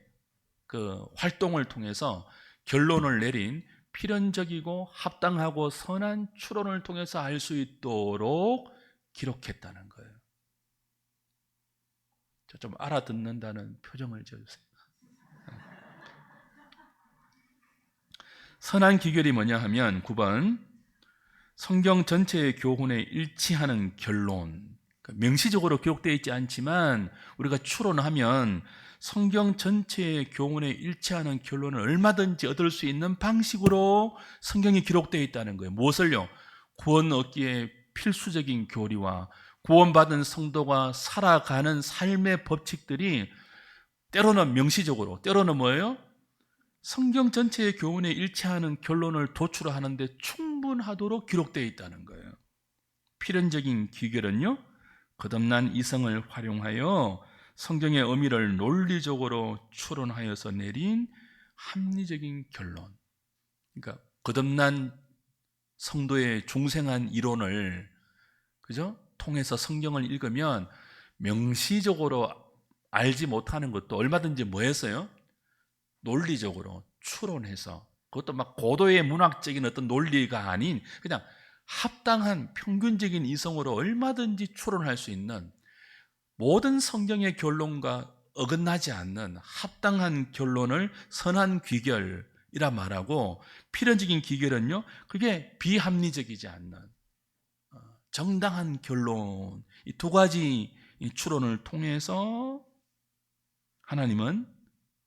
그 활동을 통해서 결론을 내린 필연적이고 합당하고 선한 추론을 통해서 알 수 있도록 기록했다는 거예요. 좀 알아듣는다는 표정을 지어주세요. 선한 기결이 뭐냐 하면 9번, 성경 전체의 교훈에 일치하는 결론. 명시적으로 기록되어 있지 않지만 우리가 추론하면 성경 전체의 교훈에 일치하는 결론을 얼마든지 얻을 수 있는 방식으로 성경이 기록되어 있다는 거예요. 무엇을요? 구원 얻기에 필수적인 교리와 구원받은 성도가 살아가는 삶의 법칙들이 때로는 명시적으로, 때로는 뭐예요? 성경 전체의 교훈에 일치하는 결론을 도출하는데 충분하도록 기록되어 있다는 거예요. 필연적인 기결은요, 거듭난 이성을 활용하여 성경의 의미를 논리적으로 추론하여서 내린 합리적인 결론. 그러니까 거듭난 성도의 중생한 이론을, 그죠? 통해서 성경을 읽으면 명시적으로 알지 못하는 것도 얼마든지 뭐 했어요? 논리적으로 추론해서, 그것도 막 고도의 문학적인 어떤 논리가 아닌 그냥 합당한 평균적인 이성으로 얼마든지 추론할 수 있는, 모든 성경의 결론과 어긋나지 않는 합당한 결론을 선한 귀결이라 말하고, 필연적인 귀결은요, 그게 비합리적이지 않는 정당한 결론, 이 두 가지 추론을 통해서 하나님은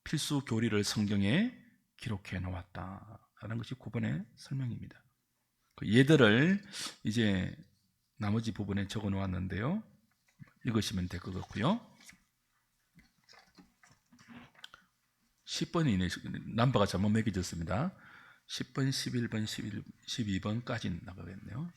필수 교리를 성경에 기록해 놓았다라는 것이 9번의 설명입니다. 얘들을 이제 나머지 부분에 적어 놓았는데요, 읽으시면 될 것 같고요. 10번이네. 넘버가 잘못 매겨졌습니다. 10번, 11번, 12번까지 나가겠네요.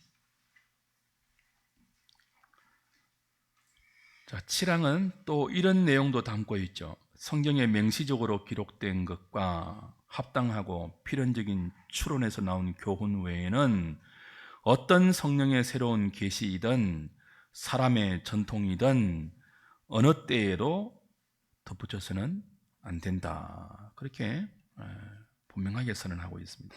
자, 7항은 또 이런 내용도 담고 있죠. 성경에 명시적으로 기록된 것과 합당하고 필연적인 추론에서 나온 교훈 외에는 어떤 성령의 새로운 계시이든 사람의 전통이든 어느 때에도 덧붙여서는 안 된다. 그렇게 분명하게 선언하고 있습니다.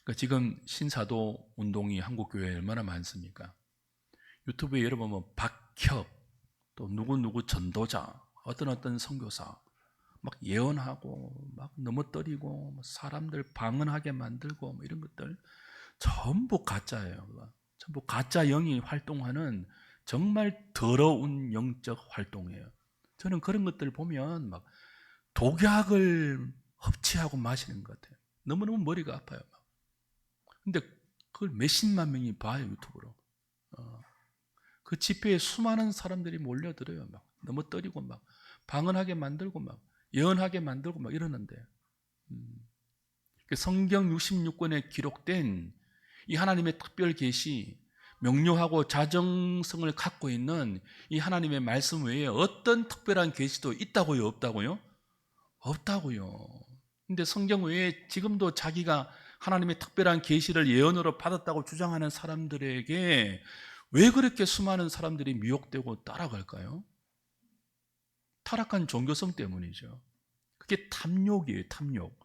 그러니까 지금 신사도 운동이 한국 교회에 얼마나 많습니까? 유튜브에 여러분 뭐 박혁, 또 누구 전도자, 어떤 선교사 막 예언하고 막 넘어뜨리고 사람들 방언하게 만들고 뭐 이런 것들 전부 가짜예요. 전부 가짜 영이 활동하는 정말 더러운 영적 활동이에요. 저는 그런 것들 보면 막 독약을 섭취하고 마시는 것 같아요. 너무너무 머리가 아파요. 근데 그걸 몇십만 명이 봐요, 유튜브로. 그 집회에 수많은 사람들이 몰려들어요. 막 넘어뜨리고 막 방언하게 만들고 막 예언하게 만들고 막 이러는데, 성경 66권에 기록된 이 하나님의 특별 계시, 명료하고 자정성을 갖고 있는 이 하나님의 말씀 외에 어떤 특별한 계시도 있다고요, 없다고요? 없다고요. 근데 성경 외에 지금도 자기가 하나님의 특별한 계시를 예언으로 받았다고 주장하는 사람들에게 왜 그렇게 수많은 사람들이 미혹되고 따라갈까요? 타락한 종교성 때문이죠. 그게 탐욕이에요, 탐욕.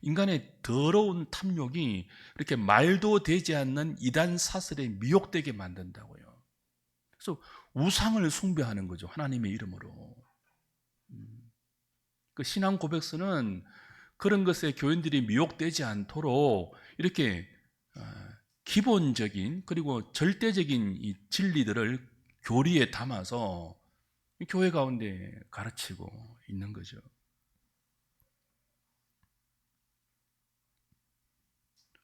인간의 더러운 탐욕이 이렇게 말도 되지 않는 이단 사슬에 미혹되게 만든다고요. 그래서 우상을 숭배하는 거죠, 하나님의 이름으로. 그 신앙 고백서는 그런 것에 교인들이 미혹되지 않도록 이렇게 기본적인 그리고 절대적인 이 진리들을 교리에 담아서 교회 가운데 가르치고 있는 거죠.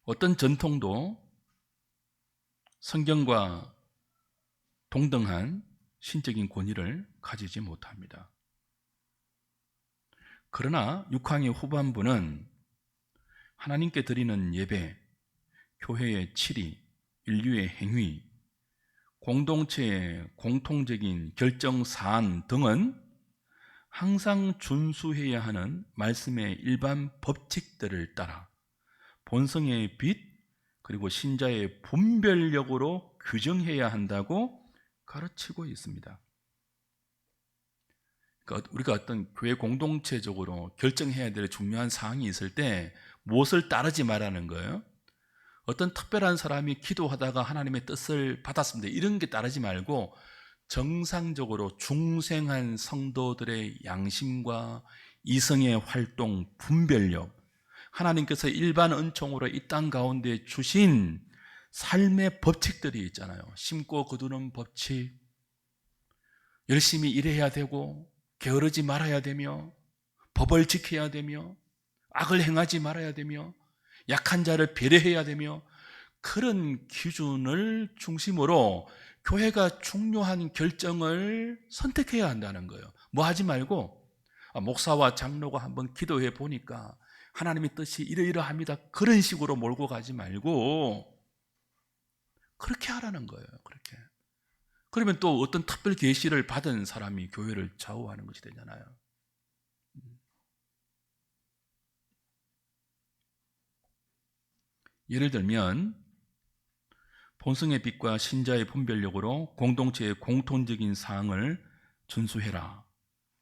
어떤 전통도 성경과 동등한 신적인 권위를 가지지 못합니다. 그러나 6항의 후반부는 하나님께 드리는 예배, 교회의 치리, 인류의 행위, 공동체의 공통적인 결정 사안 등은 항상 준수해야 하는 말씀의 일반 법칙들을 따라 본성의 빛 그리고 신자의 분별력으로 규정해야 한다고 가르치고 있습니다. 그러니까 우리가 어떤 교회 공동체적으로 결정해야 될 중요한 사항이 있을 때 무엇을 따르지 말라는 거예요? 어떤 특별한 사람이 기도하다가 하나님의 뜻을 받았습니다, 이런 게 따르지 말고 정상적으로 중생한 성도들의 양심과 이성의 활동, 분별력, 하나님께서 일반 은총으로 이 땅 가운데 주신 삶의 법칙들이 있잖아요. 심고 거두는 법칙, 열심히 일해야 되고 게으르지 말아야 되며 법을 지켜야 되며 악을 행하지 말아야 되며 약한 자를 배려해야 되며, 그런 기준을 중심으로 교회가 중요한 결정을 선택해야 한다는 거예요. 뭐 하지 말고 목사와 장로가 한번 기도해 보니까 하나님의 뜻이 이러이러합니다, 그런 식으로 몰고 가지 말고 그렇게 하라는 거예요. 그렇게. 그러면 또 어떤 특별 계시를 받은 사람이 교회를 좌우하는 것이 되잖아요. 예를 들면 본성의 빛과 신자의 분별력으로 공동체의 공통적인 사항을 준수해라.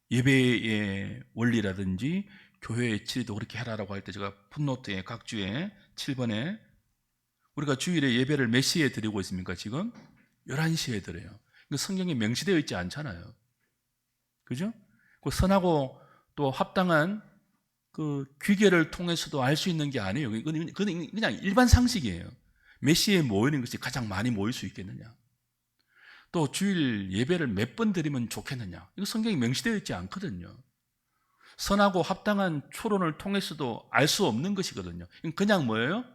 예배의 원리라든지 교회의 치리도 그렇게 해라라고 할 때 제가 풋노트에 각 주에 7번에 우리가 주일에 예배를 몇 시에 드리고 있습니까? 지금 11시에 드려요. 성경에 명시되어 있지 않잖아요. 그죠? 그 선하고 또 합당한 그 귀계를 통해서도 알 수 있는 게 아니에요. 그건 그냥 일반 상식이에요. 몇 시에 모이는 것이 가장 많이 모일 수 있겠느냐? 또 주일 예배를 몇 번 드리면 좋겠느냐? 이거 성경에 명시되어 있지 않거든요. 선하고 합당한 추론을 통해서도 알 수 없는 것이거든요. 그냥 뭐예요?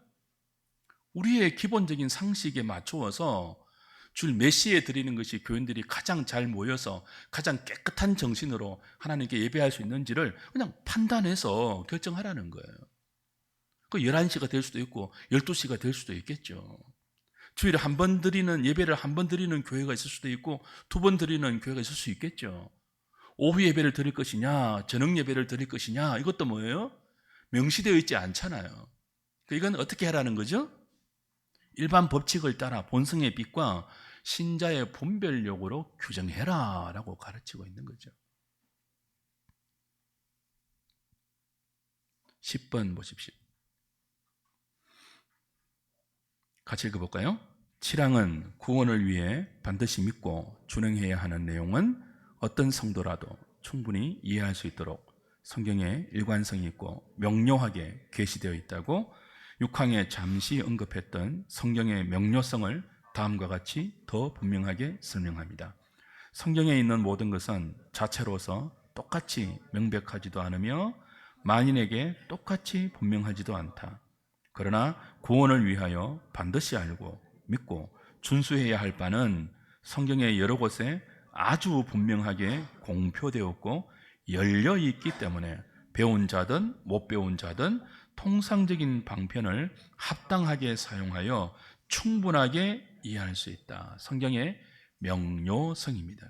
우리의 기본적인 상식에 맞추어서 주일 몇 시에 드리는 것이 교인들이 가장 잘 모여서 가장 깨끗한 정신으로 하나님께 예배할 수 있는지를 그냥 판단해서 결정하라는 거예요. 그 11시가 될 수도 있고 12시가 될 수도 있겠죠. 주일에 한 번 드리는 예배를 한 번 드리는 교회가 있을 수도 있고 2번 드리는 교회가 있을 수 있겠죠. 오후 예배를 드릴 것이냐 저녁 예배를 드릴 것이냐, 이것도 뭐예요? 명시되어 있지 않잖아요. 이건 어떻게 하라는 거죠? 일반 법칙을 따라 본성의 빛과 신자의 분별력으로 규정해라 라고 가르치고 있는 거죠. 10번 보십시오. 같이 읽어볼까요? 7항은 구원을 위해 반드시 믿고 준행해야 하는 내용은 어떤 성도라도 충분히 이해할 수 있도록 성경에 일관성이 있고 명료하게 계시되어 있다고 6항에 잠시 언급했던 성경의 명료성을 다음과 같이 더 분명하게 설명합니다. 성경에 있는 모든 것은 자체로서 똑같이 명백하지도 않으며 만인에게 똑같이 분명하지도 않다. 그러나 구원을 위하여 반드시 알고 믿고 준수해야 할 바는 성경의 여러 곳에 아주 분명하게 공표되었고 열려 있기 때문에 배운 자든 못 배운 자든 통상적인 방편을 합당하게 사용하여 충분하게 이해할 수 있다. 성경의 명료성입니다.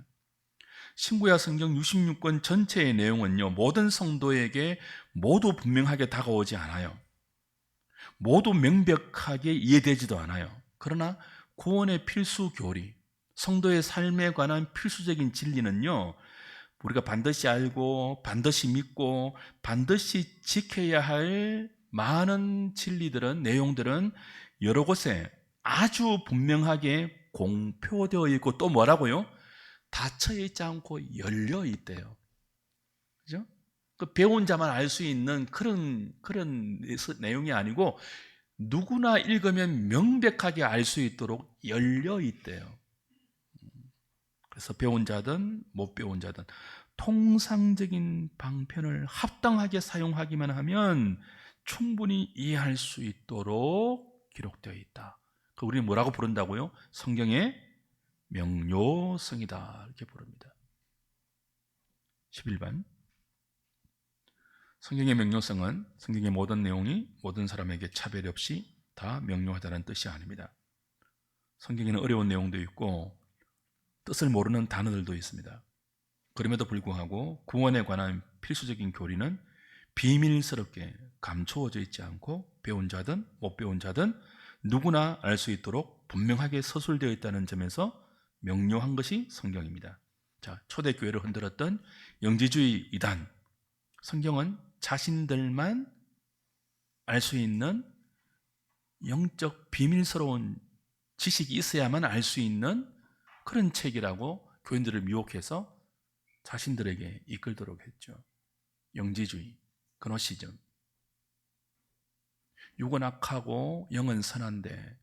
신구약 성경 66권 전체의 내용은요, 모든 성도에게 모두 분명하게 다가오지 않아요. 모두 명백하게 이해되지도 않아요. 그러나 구원의 필수 교리, 성도의 삶에 관한 필수적인 진리는요, 우리가 반드시 알고 반드시 믿고 반드시 지켜야 할 많은 진리들은, 내용들은 여러 곳에 아주 분명하게 공표되어 있고, 또 뭐라고요? 닫혀 있지 않고 열려 있대요. 그죠? 그 배운 자만 알 수 있는 그런 내용이 아니고 누구나 읽으면 명백하게 알 수 있도록 열려 있대요. 그래서 배운 자든 못 배운 자든 통상적인 방편을 합당하게 사용하기만 하면 충분히 이해할 수 있도록 기록되어 있다. 그 우리는 뭐라고 부른다고요? 성경의 명료성이다, 이렇게 부릅니다. 11번, 성경의 명료성은 성경의 모든 내용이 모든 사람에게 차별 없이 다 명료하다는 뜻이 아닙니다. 성경에는 어려운 내용도 있고 뜻을 모르는 단어들도 있습니다. 그럼에도 불구하고 구원에 관한 필수적인 교리는 비밀스럽게 감추어져 있지 않고 배운 자든 못 배운 자든 누구나 알 수 있도록 분명하게 서술되어 있다는 점에서 명료한 것이 성경입니다. 자, 초대교회를 흔들었던 영지주의 이단, 성경은 자신들만 알 수 있는 영적 비밀스러운 지식이 있어야만 알 수 있는 그런 책이라고 교인들을 미혹해서 자신들에게 이끌도록 했죠. 영지주의, 그노시즘. 육은 악하고 영은 선한데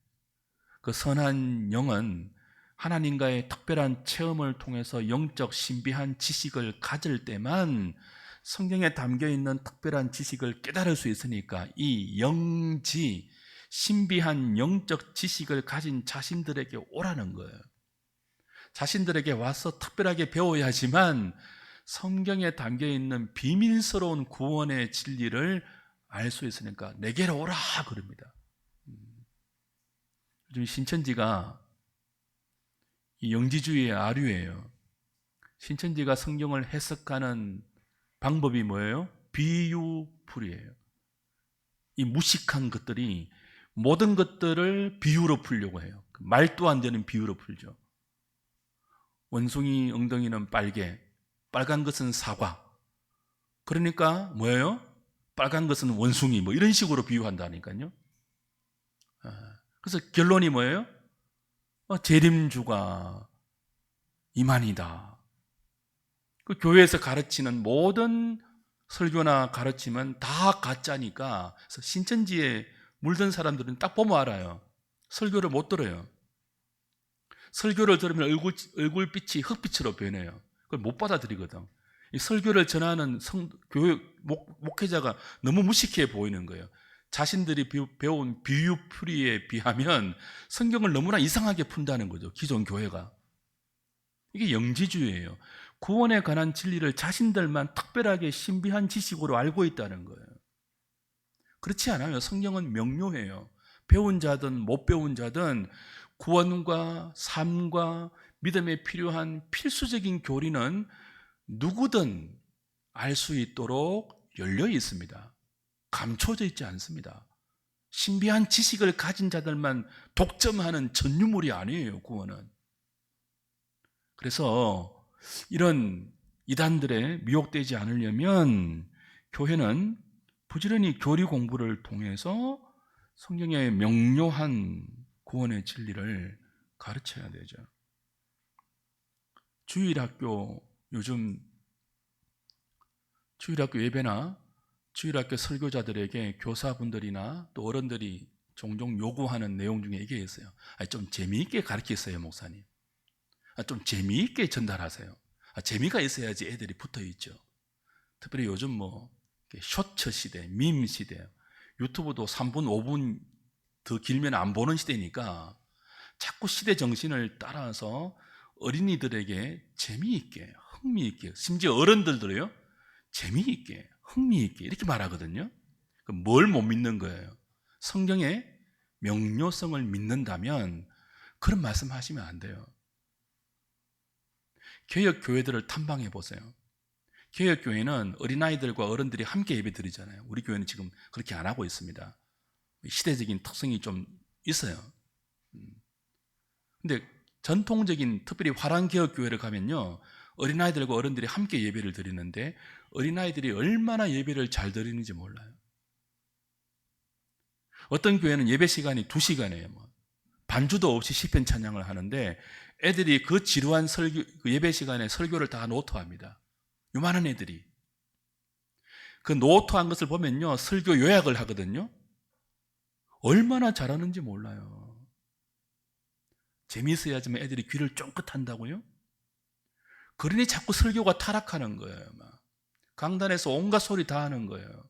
그 선한 영은 하나님과의 특별한 체험을 통해서 영적 신비한 지식을 가질 때만 성경에 담겨있는 특별한 지식을 깨달을 수 있으니까 이 영지, 신비한 영적 지식을 가진 자신들에게 오라는 거예요. 자신들에게 와서 특별하게 배워야지만 성경에 담겨있는 비밀스러운 구원의 진리를 알 수 있으니까 내게로 오라 그럽니다. 요즘 신천지가 이 영지주의의 아류예요. 신천지가 성경을 해석하는 방법이 뭐예요? 비유풀이에요. 이 무식한 것들이 모든 것들을 비유로 풀려고 해요. 말도 안 되는 비유로 풀죠. 원숭이 엉덩이는 빨개, 빨간 것은 사과. 그러니까 뭐예요? 빨간 것은 원숭이, 뭐 이런 식으로 비유한다니까요. 그래서 결론이 뭐예요? 재림주가 이만이다. 그 교회에서 가르치는 모든 설교나 가르침은 다 가짜니까, 그래서 신천지에 물든 사람들은 딱 보면 알아요. 설교를 못 들어요. 설교를 들으면 얼굴빛이 흑빛으로 변해요. 그걸 못 받아들이거든. 이 설교를 전하는 교회 목회자가 너무 무식해 보이는 거예요. 자신들이 배운 비유풀이에 비하면 성경을 너무나 이상하게 푼다는 거죠. 기존 교회가. 이게 영지주의예요. 구원에 관한 진리를 자신들만 특별하게 신비한 지식으로 알고 있다는 거예요. 그렇지 않아요. 성경은 명료해요. 배운 자든 못 배운 자든 구원과 삶과 믿음에 필요한 필수적인 교리는 누구든 알 수 있도록 열려 있습니다. 감춰져 있지 않습니다. 신비한 지식을 가진 자들만 독점하는 전유물이 아니에요, 구원은. 그래서 이런 이단들에 미혹되지 않으려면 교회는 부지런히 교리 공부를 통해서 성경의 명료한 구원의 진리를 가르쳐야 되죠. 주일학교, 요즘 주일학교 예배나 주일학교 설교자들에게 교사분들이나 또 어른들이 종종 요구하는 내용 중에 이게 있어요. 좀 재미있게 가르치세요, 목사님. 좀 재미있게 전달하세요. 재미가 있어야지 애들이 붙어 있죠. 특별히 요즘 뭐 쇼츠 시대, 밈 시대, 유튜브도 3분, 5분 더 길면 안 보는 시대니까 자꾸 시대 정신을 따라서 어린이들에게 재미있게, 흥미있게, 심지어 어른들도요, 재미있게, 흥미있게 이렇게 말하거든요. 뭘 못 믿는 거예요? 성경의 명료성을 믿는다면 그런 말씀 하시면 안 돼요. 개혁 교회들을 탐방해 보세요. 개혁 교회는 어린아이들과 어른들이 함께 예배 드리잖아요. 우리 교회는 지금 그렇게 안 하고 있습니다. 시대적인 특성이 좀 있어요. 근데 전통적인 특별히 화랑개혁교회를 가면요, 어린아이들과 어른들이 함께 예배를 드리는데 어린아이들이 얼마나 예배를 잘 드리는지 몰라요. 어떤 교회는 예배 시간이 2시간이에요. 반주도 없이 시편 찬양을 하는데 애들이 그 지루한 그 예배 시간에 설교를 다 노트합니다. 요만한 애들이. 그 노트한 것을 보면요, 설교 요약을 하거든요. 얼마나 잘하는지 몰라요. 재미있어야지만 애들이 귀를 쫑긋한다고요? 그러니 자꾸 설교가 타락하는 거예요. 강단에서 온갖 소리 다 하는 거예요.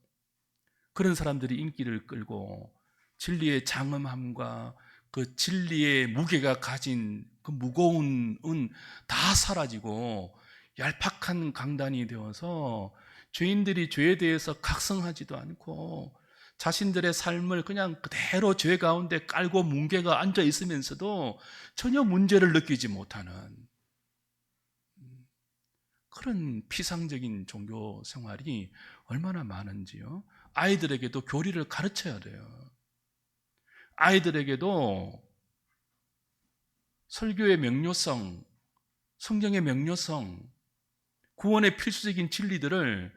그런 사람들이 인기를 끌고 진리의 장엄함과 그 진리의 무게가 가진 그 무거운 은 다 사라지고 얄팍한 강단이 되어서 죄인들이 죄에 대해서 각성하지도 않고 자신들의 삶을 그냥 그대로 죄 가운데 깔고 뭉개가 앉아 있으면서도 전혀 문제를 느끼지 못하는 그런 피상적인 종교 생활이 얼마나 많은지요. 아이들에게도 교리를 가르쳐야 돼요. 아이들에게도 설교의 명료성, 성경의 명료성, 구원의 필수적인 진리들을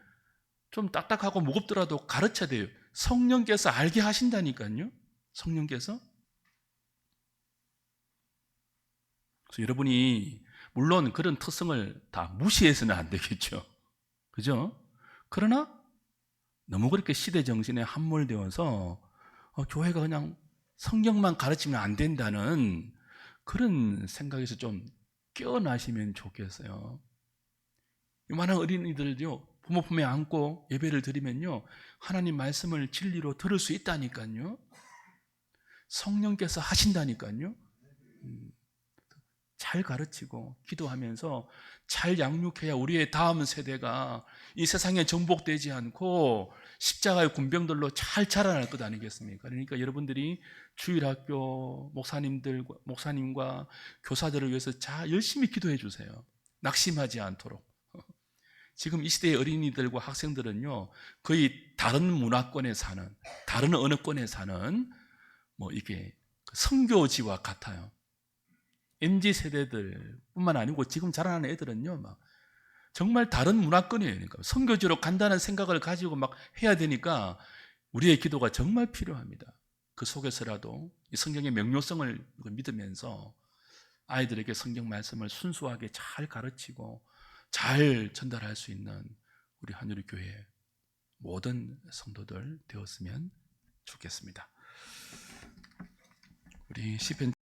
좀 딱딱하고 무겁더라도 가르쳐야 돼요. 성령께서 알게 하신다니까요. 성령께서. 그래서 여러분이 물론 그런 특성을 다 무시해서는 안 되겠죠. 그죠? 그러나 너무 그렇게 시대 정신에 함몰되어서 교회가 그냥 성경만 가르치면 안 된다는 그런 생각에서 좀 깨어나시면 좋겠어요. 이만한 어린이들요, 부모 품에 안고 예배를 드리면요, 하나님 말씀을 진리로 들을 수 있다니까요. 성령께서 하신다니까요. 잘 가르치고 기도하면서 잘 양육해야 우리의 다음 세대가 이 세상에 정복되지 않고 십자가의 군병들로 잘 자라날 것 아니겠습니까? 그러니까 여러분들이 주일학교 목사님과 교사들을 위해서 잘 열심히 기도해 주세요. 낙심하지 않도록. 지금 이 시대의 어린이들과 학생들은요, 거의 다른 문화권에 사는, 다른 언어권에 사는 이게 선교지와 같아요. MZ 세대들뿐만 아니고 지금 자라나는 애들은요, 정말 다른 문화권이에요. 그러니까 선교지로 간다는 생각을 가지고 막 해야 되니까 우리의 기도가 정말 필요합니다. 그 속에서라도 이 성경의 명료성을 믿으면서 아이들에게 성경 말씀을 순수하게 잘 가르치고 잘 전달할 수 있는 우리 한유리 교회 모든 성도들 되었으면 좋겠습니다. 우리 시편